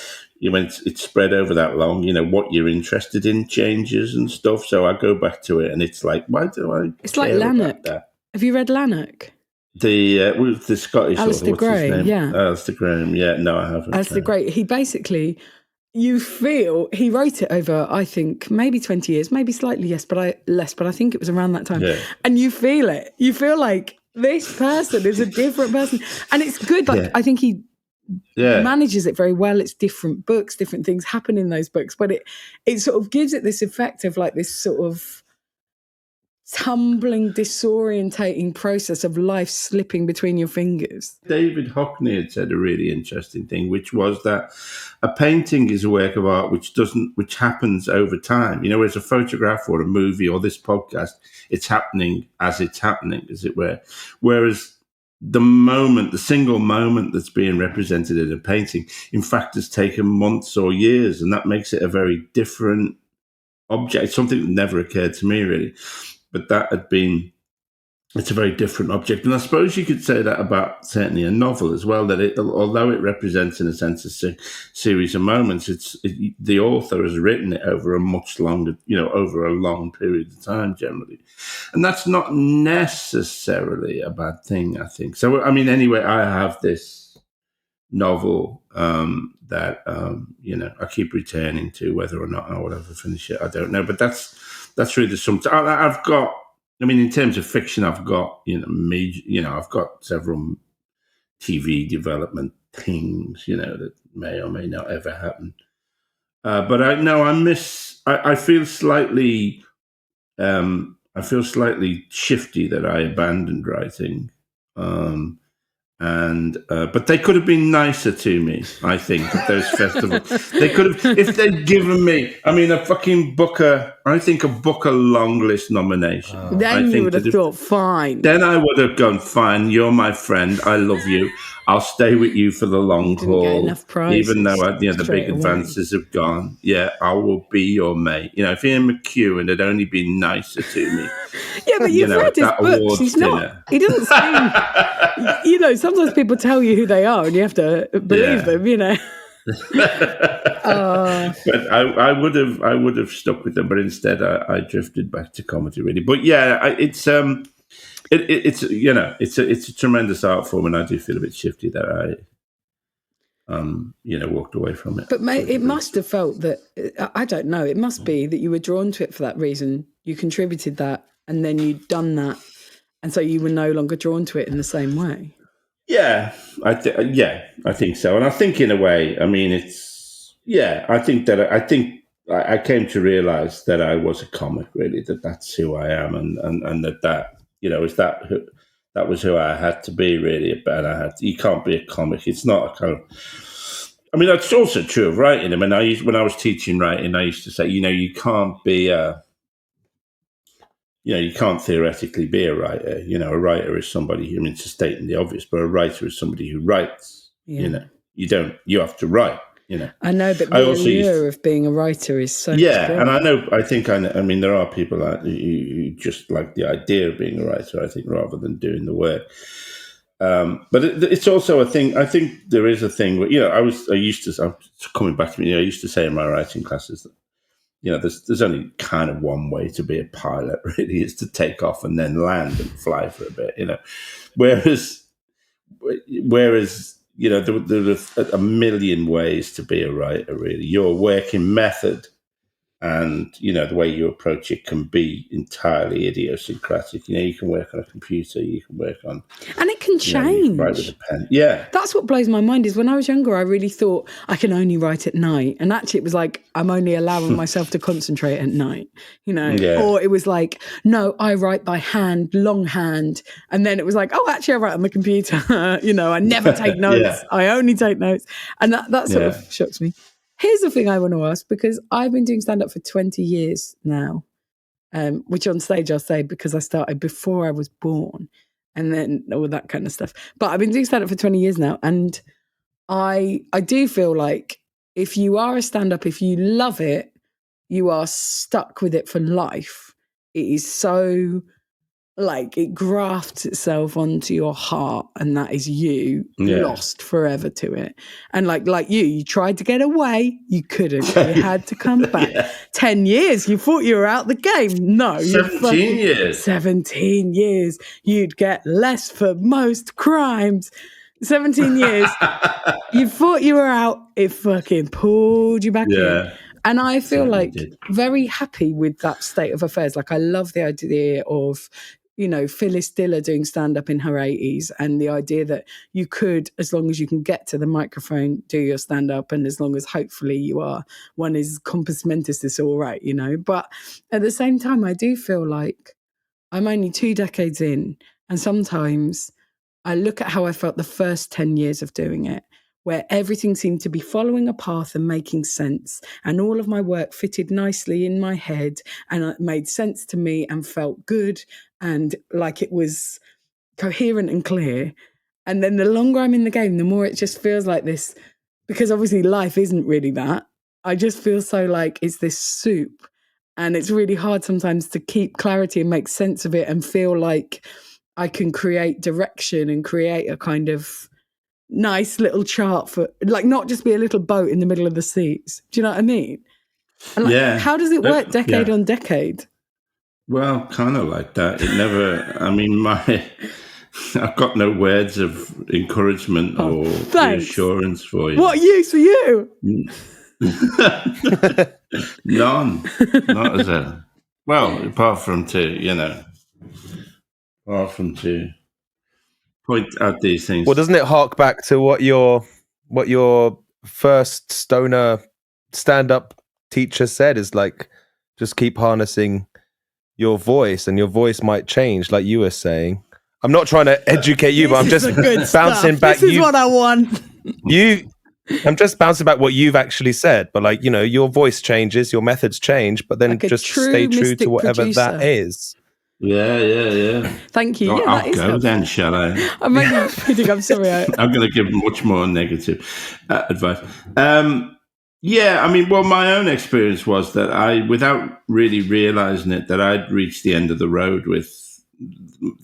when it's spread over that long, what you're interested in changes and stuff. So I go back to it, and it's like, why do I? It's like Lanark. Have you read Lanark? The Scottish Alistair author, what's his Gray, name? yeah. Alistair Graham, yeah. No, I haven't. Alistair Gray. He basically, you feel, he wrote it over, I think, maybe 20 years, maybe slightly less, but I think it was around that time. Yeah. And you feel it. You feel like this person is a different person. And it's good. Like, I think he manages it very well. It's different books, different things happen in those books, but it sort of gives it this effect of like this sort of tumbling, disorientating process of life slipping between your fingers. David Hockney had said a really interesting thing, which was that a painting is a work of art which happens over time. Whereas a photograph or a movie or this podcast, it's happening as it's happening, as it were. Whereas the single moment that's being represented in a painting, in fact, has taken months or years, and that makes it a very different object, something that never occurred to me, really. But it's a very different object. And I suppose you could say that about certainly a novel as well, that although it represents, in a sense, a series of moments, the author has written it over a much longer, over a long period of time generally. And that's not necessarily a bad thing, I think. So, I mean, anyway, I have this novel that, I keep returning to. Whether or not I will ever finish it, I don't know. But that's really something I've got. I mean, in terms of fiction, I've got, I've got several TV development things, that may or may not ever happen. But I feel slightly, shifty that I abandoned writing. But they could have been nicer to me, I think, at those festivals. They could have, if they'd given me, a Booker long list nomination. Then you would have thought, fine. Then I would have gone, fine, you're my friend, I love you, I'll stay with you for the long haul. Get enough prizes, even though the big advances have gone. Yeah, I will be your mate. If Ian McEwan had only been nicer to me. Yeah, but you've read his books. He doesn't seem, sometimes people tell you who they are and you have to believe them, But I would have stuck with them, but instead I drifted back to comedy, really. But yeah, it's a tremendous art form, and I do feel a bit shifty that I walked away from it. But it must have felt that, I don't know, it must be that you were drawn to it for that reason. You contributed that, and then you'd done that, and so you were no longer drawn to it in the same way. Yeah, I think so. And I think in a way, I mean, I came to realize that I was a comic, really, that's who I am. And that was who I had to be, really. And you can't be a comic. It's not a kind of, that's also true of writing. When I was teaching writing, I used to say, you can't be you can't theoretically be a writer. A writer is somebody, it's stating the obvious, but a writer is somebody who writes. Yeah. You have to write, I know, but the allure of being a writer is so strong. And there are people who just like the idea of being a writer, I think, rather than doing the work. But it's also a thing. I think there is a thing where, I'm coming back to me, I used to say in my writing classes that, there's only kind of one way to be a pilot, really, is to take off and then land and fly for a bit, Whereas, there are a million ways to be a writer, really. Your working method And, the way you approach it can be entirely idiosyncratic. You can work on a computer, you can work on... And it can change. You can write with a pen. Yeah. That's what blows my mind is when I was younger, I really thought I can only write at night. And actually it was like, I'm only allowing myself to concentrate at night, Yeah. Or it was like, no, I write by hand, longhand. And then it was like, oh, actually I write on the computer. I never take notes. Yeah. I only take notes. And that sort of shocks me. Here's the thing I want to ask, because I've been doing stand-up for 20 years now, which on stage I'll say because I started before I was born and then all that kind of stuff. But I've been doing stand-up for 20 years now, and I do feel like if you are a stand-up, if you love it, you are stuck with it for life. It is so... like it grafts itself onto your heart, and that is you lost forever to it. And like you tried to get away, you couldn't. You had to come back. 10 years, you thought you were out the game. No, 17 years. 17 years. You'd get less for most crimes. 17 years. You thought you were out. It fucking pulled you back in. And I feel like very happy with that state of affairs. Like I love the idea of, Phyllis Diller doing stand-up in her 80s, and the idea that you could, as long as you can get to the microphone, do your stand-up, and as long as hopefully one is compos mentis, it's all right, But at the same time, I do feel like I'm only 2 decades in, and sometimes I look at how I felt the first 10 years of doing it, where everything seemed to be following a path and making sense. And all of my work fitted nicely in my head, and it made sense to me and felt good and like it was coherent and clear. And then the longer I'm in the game, the more it just feels like this, because obviously life isn't really that. I just feel so like it's this soup, and it's really hard sometimes to keep clarity and make sense of it and feel like I can create direction and create a kind of nice little chart for, like, not just be a little boat in the middle of the seas. Do you know what I mean? And how does it work decade on decade? Well, kind of like that. It never, I've got no words of encouragement or reassurance for you. What use for you? None. Not as a, apart from to point out these things. Well, doesn't it hark back to what your first stoner stand-up teacher said is like, just keep harnessing your voice and your voice might change, like you were saying. I'm not trying to educate you, but I'm just bouncing back. This is what I want. I'm just bouncing back what you've actually said, but like, your voice changes, your methods change, but then like just stay true to whatever that is. Yeah. Thank you. I'll go then, shall I? I'm kidding. I'm sorry. I'm going to give much more negative advice. My own experience was that I, without really realizing it, that I'd reached the end of the road with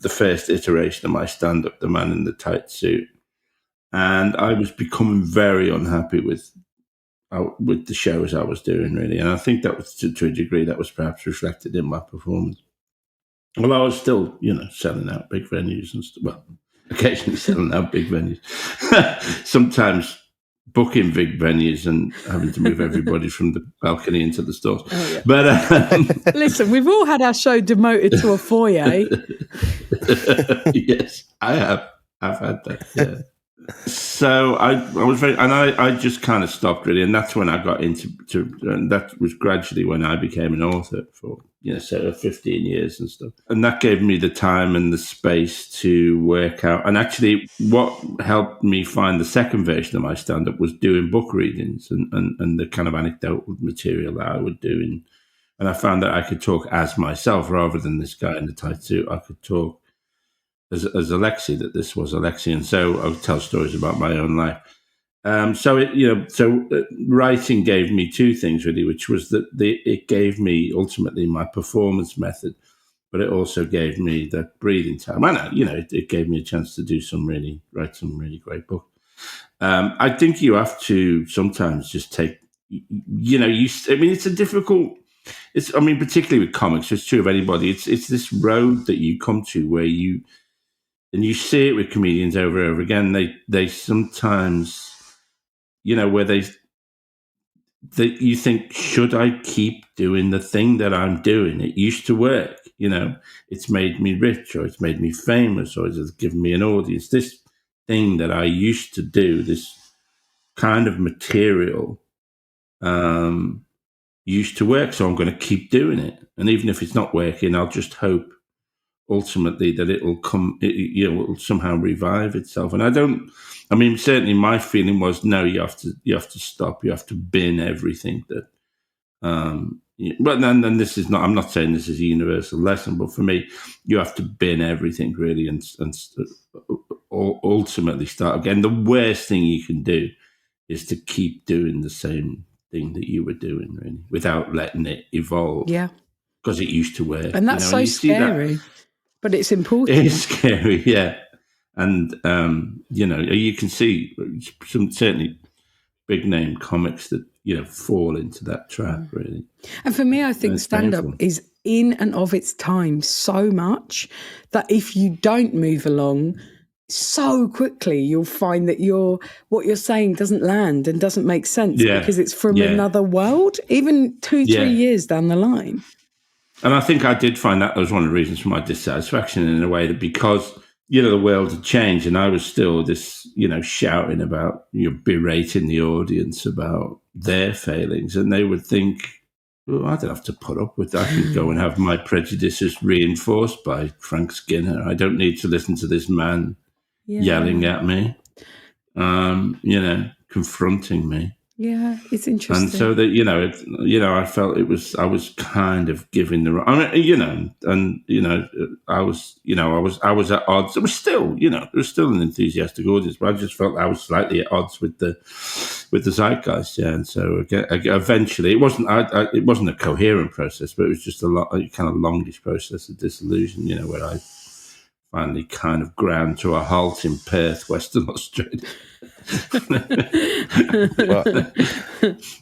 the first iteration of my stand-up, The Man in the Tight Suit. And I was becoming very unhappy with the shows I was doing, really. And I think that was, to a degree, that was perhaps reflected in my performance. Well, I was still, selling out big venues and stuff. Well, occasionally selling out big venues. Sometimes booking big venues and having to move everybody from the balcony into the stores. Oh, yeah. But listen, we've all had our show demoted to a foyer. Yes, I have. I've had that. Yeah. So I was very, and I just kind of stopped really, and that's when I got into, and that was gradually when I became an author for 15 years and stuff, and that gave me the time and the space to work out. And actually, what helped me find the second version of my stand-up was doing book readings and the kind of anecdotal material that I would do, and I found that I could talk as myself rather than this guy in the tight suit. I could talk as Alexi, that this was Alexi, and so I would tell stories about my own life. Writing gave me two things really, which was that it gave me ultimately my performance method, but it also gave me that breathing time. And it gave me a chance to write some really great books. I think you have to sometimes just take, it's a difficult. Particularly with comics, it's true of anybody. It's this road that you come to where you. And you see it with comedians over and over again. They sometimes, where that you think, should I keep doing the thing that I'm doing? It used to work, it's made me rich, or it's made me famous, or it's given me an audience. This thing that I used to do, this kind of material, used to work, so I'm going to keep doing it. And even if it's not working, I'll just hope ultimately that it'll it'll somehow revive itself. And certainly my feeling was, no, you have to stop. You have to bin everything that. But then this is not. I'm not saying this is a universal lesson, but for me, you have to bin everything really, and ultimately start again. The worst thing you can do is to keep doing the same thing that you were doing, really, without letting it evolve. Yeah, because it used to work, and that's so scary. But it's important. It is scary, yeah. And you can see some certainly big name comics that fall into that trap, really. And for me, I think stand-up is in and of its time so much that if you don't move along so quickly, you'll find that what you're saying doesn't land and doesn't make sense because it's from another world, even 2-3 years down the line. And I think I did find that was one of the reasons for my dissatisfaction, in a way, that because the world had changed, and I was still this shouting about, berating the audience about their failings, and they would think, well, I don't have to put up with that. I can go and have my prejudices reinforced by Frank Skinner. I don't need to listen to this man yelling at me, confronting me. Yeah, it's interesting. And so that I felt I was kind of giving the. I was at odds. It was still, there was still an enthusiastic audience, but I just felt I was slightly at odds with the zeitgeist. Yeah, and so eventually, it wasn't a coherent process, but it was just a kind of longish process of disillusion. Where I finally kind of ground to a halt in Perth, Western Australia. Well,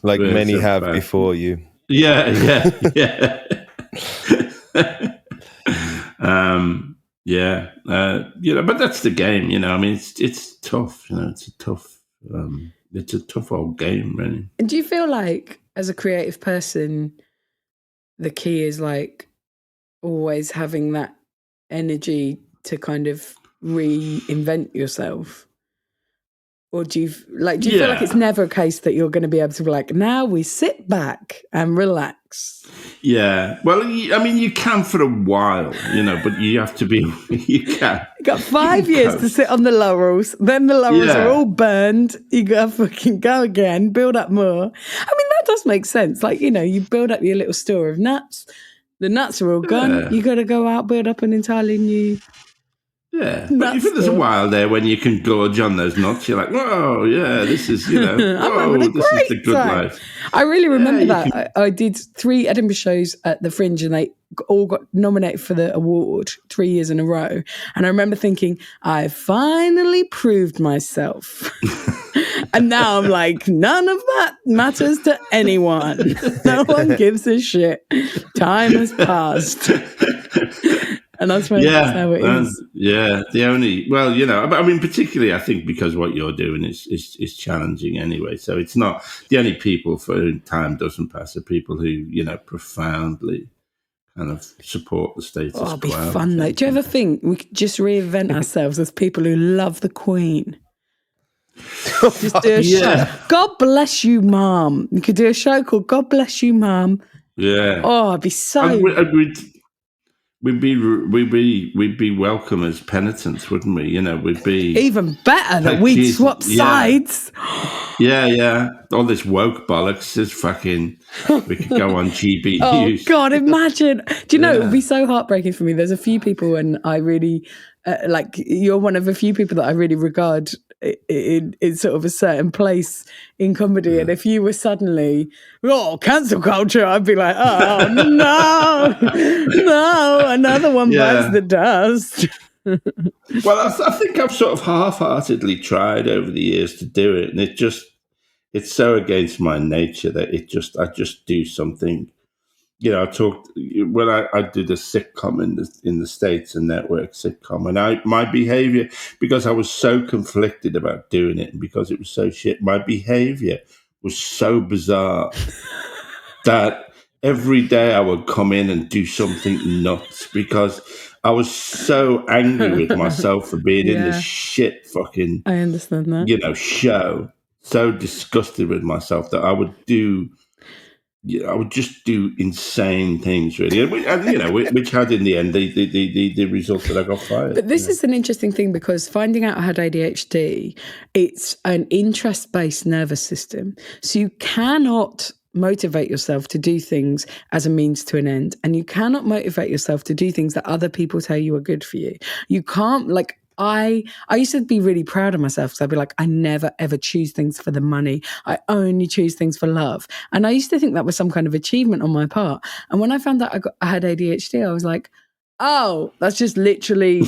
like many have before you. Yeah. But that's the game, it's tough, it's a tough old game, really. And do you feel like, as a creative person, the key is like always having that energy to kind of reinvent yourself? Or do you feel like it's never a case that you're going to be able to be like, now we sit back and relax? Yeah. Well, you can for a while, but you have to be, you can. You got 5 years to sit on the laurels. Then the laurels are all burned. You got to fucking go again, build up more. I mean, that does make sense. Like, you build up your little store of nuts. The nuts are all gone. Yeah. You got to go out, build up an entirely new... Yeah, but you think there's a while there when you can gorge on those nuts. You're like, whoa, yeah, this is, this is the good life. I really remember that. I did 3 Edinburgh shows at the Fringe, and they all got nominated for the award 3 years in a row. And I remember thinking, I finally proved myself. And now I'm like, none of that matters to anyone. No one gives a shit. Time has passed. And that's how it is. Yeah, particularly I think because what you're doing is challenging anyway. So it's not the only people for whom time doesn't pass are people who, profoundly kind of support the status quo. It'd be fun though. Do you ever think we could just reinvent ourselves as people who love the Queen? Just do a show. God bless you, Mom. You could do a show called God Bless You, Mom. Yeah. Oh, it'd be so. We'd be welcome as penitents, wouldn't we? We'd be even better that we'd swap sides. Yeah. All this woke bollocks is fucking. We could go on GB News. Oh God, imagine! Do you know it would be so heartbreaking for me? There's a few people, and I really you're one of a few people that I really regard in sort of a certain place in comedy. And if you were suddenly cancel culture, I'd be like, oh no, another one bites the dust. Well, I think I've sort of half-heartedly tried over the years to do it, and it's so against my nature that I just do something. I talked when I did a sitcom in the States, a network sitcom, and my behavior, because I was so conflicted about doing it and because it was so shit, my behavior was so bizarre that every day I would come in and do something nuts because I was so angry with myself for being in this shit fucking, I understand that. Show. So disgusted with myself that I would just do insane things, really, and which had in the end the result that I got fired. But this is an interesting thing because finding out I had ADHD, it's an interest-based nervous system, so you cannot motivate yourself to do things as a means to an end, and you cannot motivate yourself to do things that other people tell you are good for you. You can't, like, I used to be really proud of myself because I'd be like, I never ever choose things for the money. I only choose things for love. And I used to think that was some kind of achievement on my part. And when I found out I had ADHD, I was like, oh, that's just literally,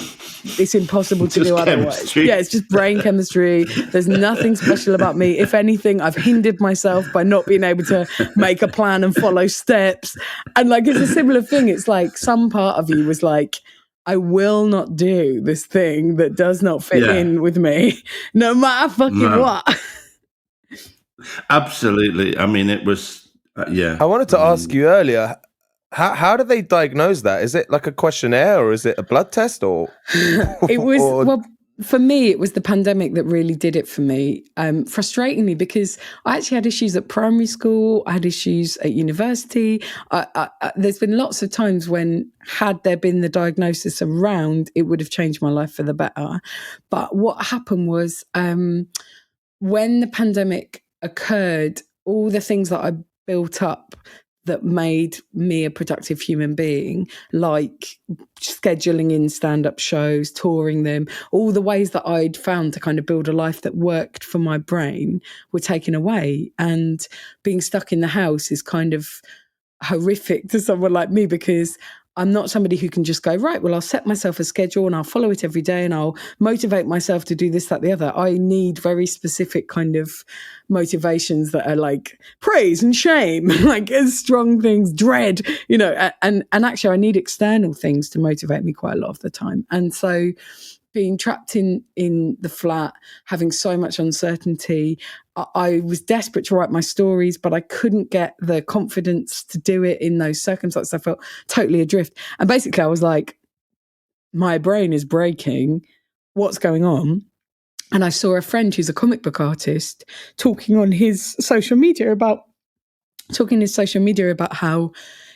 it's impossible to do otherwise. Yeah, it's just brain chemistry. There's nothing special about me. If anything, I've hindered myself by not being able to make a plan and follow steps. And like, it's a similar thing. It's like some part of you was like, I will not do this thing that does not fit in with me, no matter fucking what. Absolutely. I mean, it was, I wanted to ask you earlier, how do they diagnose that? Is it like a questionnaire or is it a blood test or? It was, well, for me, it was the pandemic that really did it for me. Frustratingly, because I actually had issues at primary school, I had issues at university. There's been lots of times when, had there been the diagnosis around, it would have changed my life for the better. But what happened was, when the pandemic occurred, all the things that I built up that made me a productive human being, like scheduling in stand-up shows, touring them, all the ways that I'd found to kind of build a life that worked for my brain were taken away. And being stuck in the house is kind of horrific to someone like me because I'm not somebody who can just go, right, well, I'll set myself a schedule and I'll follow it every day and I'll motivate myself to do this, that, the other. I need very specific kind of motivations that are like praise and shame, like strong things, dread, and actually I need external things to motivate me quite a lot of the time. And so being trapped in the flat, having so much uncertainty, I was desperate to write my stories, but I couldn't get the confidence to do it in those circumstances. I felt totally adrift. And basically I was like, my brain is breaking. What's going on? And I saw a friend who's a comic book artist talking on his social media about how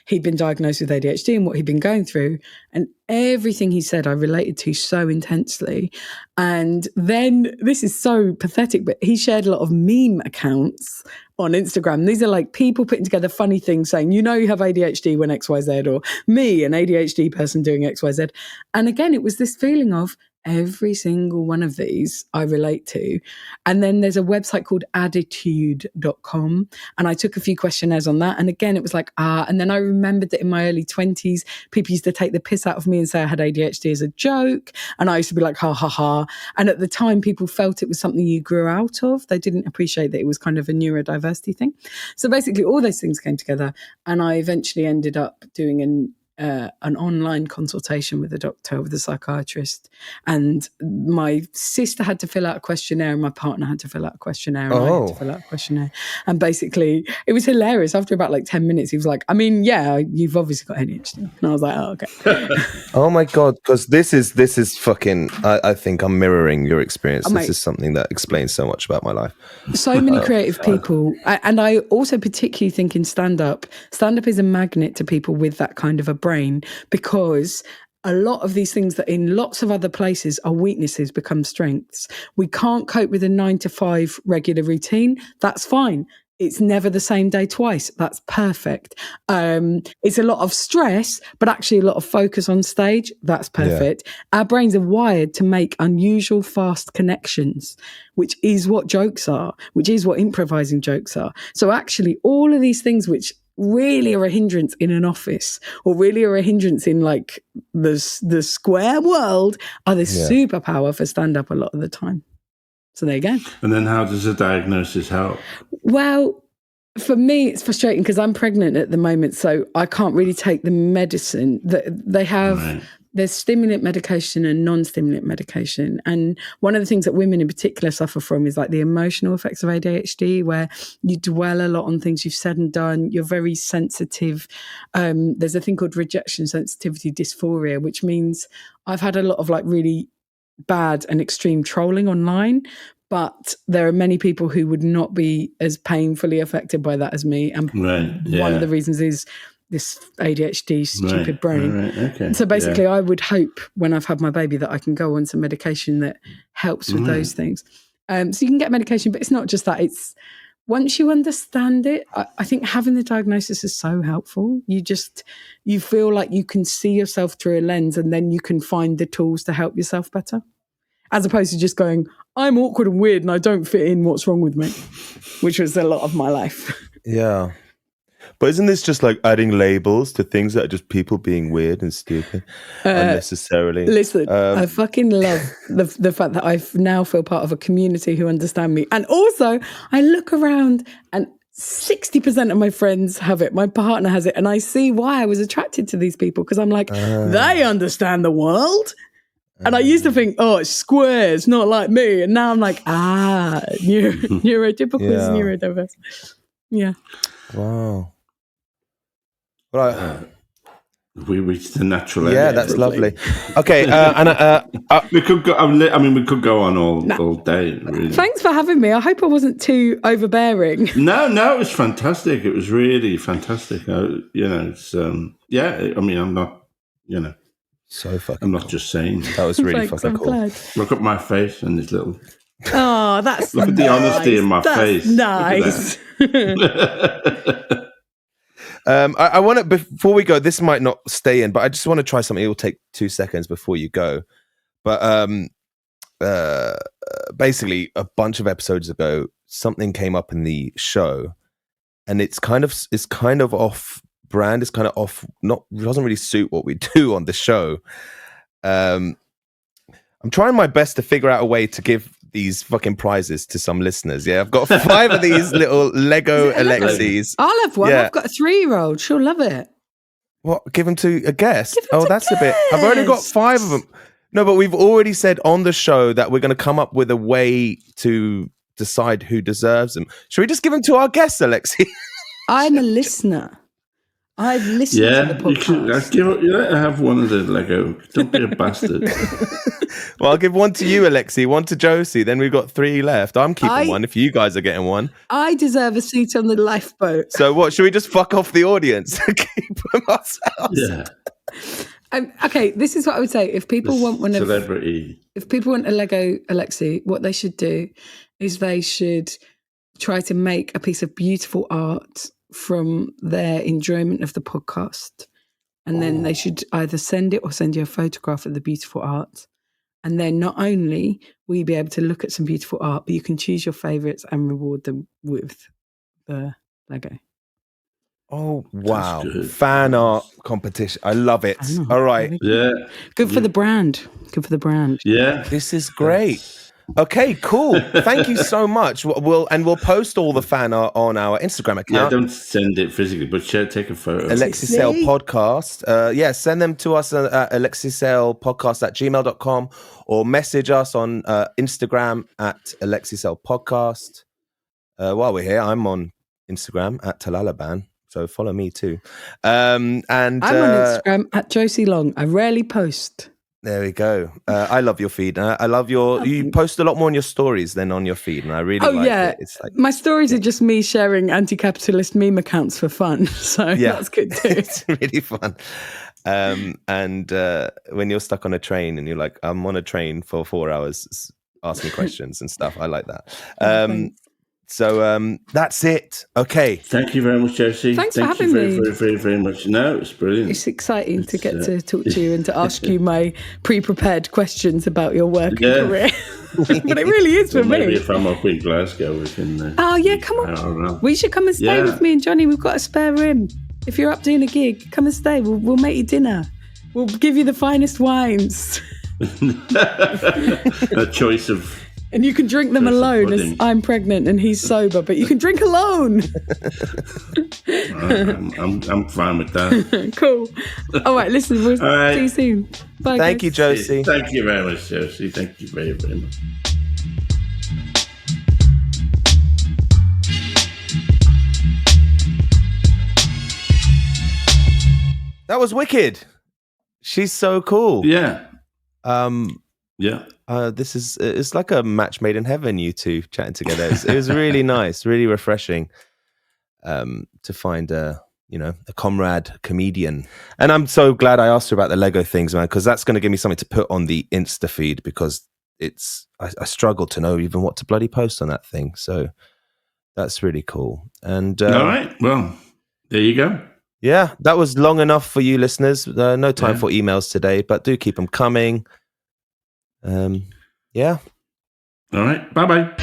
he'd been diagnosed with ADHD and what he'd been going through. And everything he said, I related to so intensely. And then, this is so pathetic, but he shared a lot of meme accounts on Instagram. These are like people putting together funny things saying, you have ADHD when XYZ, or me, an ADHD person doing XYZ. And again, it was this feeling of, every single one of these I relate to. And then there's a website called attitude.com. And I took a few questionnaires on that. And again, it was like, and then I remembered that in my early 20s, people used to take the piss out of me and say I had ADHD as a joke. And I used to be like, ha, ha, ha. And at the time, people felt it was something you grew out of. They didn't appreciate that it was kind of a neurodiversity thing. So basically, all those things came together. And I eventually ended up doing an online consultation with a doctor, with a psychiatrist, and my sister had to fill out a questionnaire and my partner had to fill out a questionnaire and I had to fill out a questionnaire. And basically it was hilarious. After about like 10 minutes he was like, I mean, yeah, you've obviously got ADHD. And I was like, oh, okay. Oh my God, because this is fucking, I think I'm mirroring your experience. This is something that explains so much about my life. So many creative people. And I also particularly think in stand-up is a magnet to people with that kind of a brain, because a lot of these things that in lots of other places are weaknesses become strengths. We can't cope with a 9-to-5 regular routine. That's fine. It's never the same day twice. That's perfect. It's a lot of stress, but actually a lot of focus on stage. That's perfect. Yeah. Our brains are wired to make unusual, fast connections, which is what jokes are, which is what improvising jokes are. So actually all of these things which really are a hindrance in an office or really are a hindrance in like the square world are this superpower for stand-up a lot of the time. So there you go. And then how does a diagnosis help? Well, for me, it's frustrating because I'm pregnant at the moment, so I can't really take the medicine that they have. Right. there's stimulant medication and non-stimulant medication. And one of the things that women in particular suffer from is like the emotional effects of ADHD, where you dwell a lot on things you've said and done. You're very sensitive. There's a thing called rejection sensitivity dysphoria, which means I've had a lot of like really bad and extreme trolling online, but there are many people who would not be as painfully affected by that as me. And one of the reasons is this ADHD stupid brain. Right, okay. So basically I would hope when I've had my baby that I can go on some medication that helps with those things. So you can get medication, but it's not just that. It's once you understand it, I think having the diagnosis is so helpful. You feel like you can see yourself through a lens, and then you can find the tools to help yourself better. As opposed to just going, I'm awkward and weird and I don't fit in, what's wrong with me? Which was a lot of my life. Yeah. But isn't this just like adding labels to things that are just people being weird and stupid unnecessarily? Listen, I fucking love the fact that I now feel part of a community who understand me. And also, I look around and 60% of my friends have it. My partner has it. And I see why I was attracted to these people, because I'm like, they understand the world. And I used to think, oh, it's squares, not like me. And now I'm like, neurotypical is neurodiverse. Yeah. Wow. Right. We reached the natural end. Yeah, that's lovely. Okay, we could go. We could go on all day. Really. Thanks for having me. I hope I wasn't too overbearing. No, it was fantastic. It was really fantastic. It's I'm not. So fucking. I'm not just saying. That was really fucking cool. Glad. Look at my face and this little. Oh, that's look at the honesty in my face. Nice. I want to, before we go, this might not stay in, but I just want to try something. It will take 2 seconds before you go. But basically, a bunch of episodes ago, something came up in the show, and it's kind of off brand. It's kind of off. Doesn't really suit what we do on the show. I'm trying my best to figure out a way to give these fucking prizes to some listeners. Yeah, I've got 5 of these little Lego Alexis. I'll have one. Yeah. I've got a 3-year-old. She'll love it. What? Give them to a guest? That's a bit. I've only got 5 of them. No, but we've already said on the show that we're going to come up with a way to decide who deserves them. Should we just give them to our guests, Alexi? I'm a listener. I've listened to the podcast. You let her have one of the Lego. Don't be a bastard. Well, I'll give one to you, Alexi, one to Josie. Then we've got 3 left. I'm keeping one if you guys are getting one. I deserve a seat on the lifeboat. So what? Should we just fuck off the audience and keep them ourselves? Yeah. Okay, this is what I would say. If people want one of if people want a Lego Alexi, what they should do is they should try to make a piece of beautiful art from their enjoyment of the podcast, and then they should either send it or send you a photograph of the beautiful art, and then not only will you be able to look at some beautiful art, but you can choose your favorites and reward them with the Lego. Oh wow, fan art competition. I love it. All right. Yeah, good for the brand. Yeah, this is great. Okay, cool. Thank you so much. We'll post all the fan art on our Instagram account. Yeah, don't send it physically, but take a photo. Alexis Sale Podcast. Send them to us at alexisalepodcast@gmail.com, or message us on Instagram at Alexis Sale Podcast. While we're here, I'm on Instagram at Talalaban, so follow me too. And I'm on Instagram at Josie Long. I rarely post. There we go. I love your feed. I love you post a lot more on your stories than on your feed, and I really like it. It's like, my stories are just me sharing anti-capitalist meme accounts for fun, so that's good too. It's really fun. And when you're stuck on a train and you're like, I'm on a train for 4 hours, ask me questions and stuff. I like that. So that's it. Okay. Thank you very much, Josie. Thanks for having me. Very, very, very much. No, it's brilliant. It's exciting to get to talk to you and to ask you my pre-prepared questions about your work and career. But it really is for me. Maybe if I'm up in Glasgow, we can... come on. We should come and stay with me and Johnny. We've got a spare room. If you're up doing a gig, come and stay. We'll make you dinner. We'll give you the finest wines. A choice of And you can drink them alone as I'm pregnant and he's sober, but you can drink alone. I'm fine with that. Cool. All right, listen, we'll see you soon. Bye, Thank guys. you, Josie. Thank you very much, Josie. Thank you very, very much. That was wicked. She's so cool. Yeah. Yeah. It's like a match made in heaven, you two chatting together. It was really nice, really refreshing to find a comrade comedian. And I'm so glad I asked her about the Lego things, man, because that's going to give me something to put on the Insta feed, because I struggle to know even what to bloody post on that thing. So that's really cool. And all right. Well, there you go. Yeah, that was long enough for you listeners. No time for emails today, but do keep them coming. Yeah. All right. Bye-bye.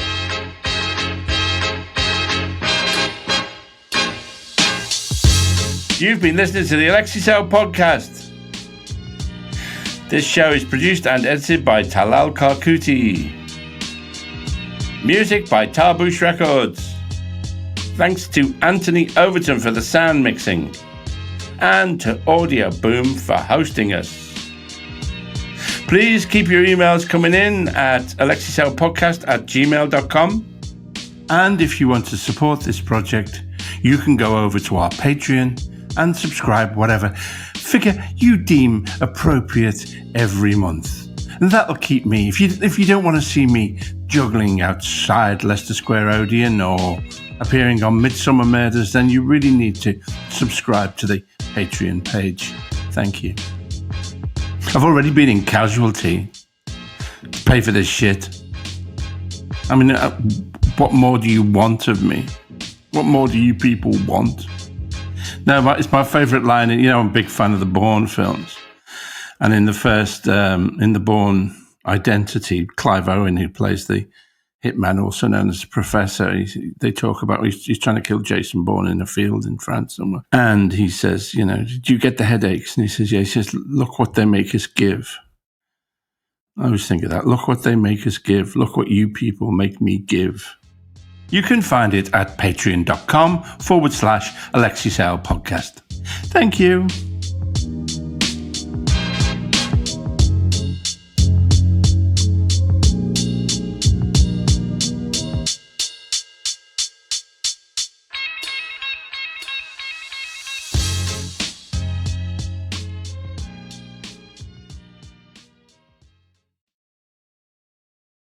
You've been listening to the Alexi Sale podcast. This show is produced and edited by Talal Karkuti. Music by Tarbush Records. Thanks to Anthony Overton for the sound mixing. And to Audio Boom for hosting us. Please keep your emails coming in at alexiselpodcast@gmail.com. And if you want to support this project, you can go over to our Patreon and subscribe whatever figure you deem appropriate every month. And that'll keep me, if you don't want to see me juggling outside Leicester Square Odeon or appearing on Midsummer Murders, then you really need to subscribe to the Patreon page. Thank you. I've already been in casualty to pay for this shit. I mean, what more do you want of me? What more do you people want? No, it's my favourite line. You know, I'm a big fan of the Bourne films. And in the first, in the Bourne Identity, Clive Owen, who plays the hitman, also known as the Professor, they talk about he's trying to kill Jason Bourne in a field in France somewhere. And he says, you know, do you get the headaches? And he says, yeah. He says, look what they make us give. I always think of that. Look what they make us give. Look what you people make me give. You can find it at patreon.com/Alexi Sale podcast. Thank you.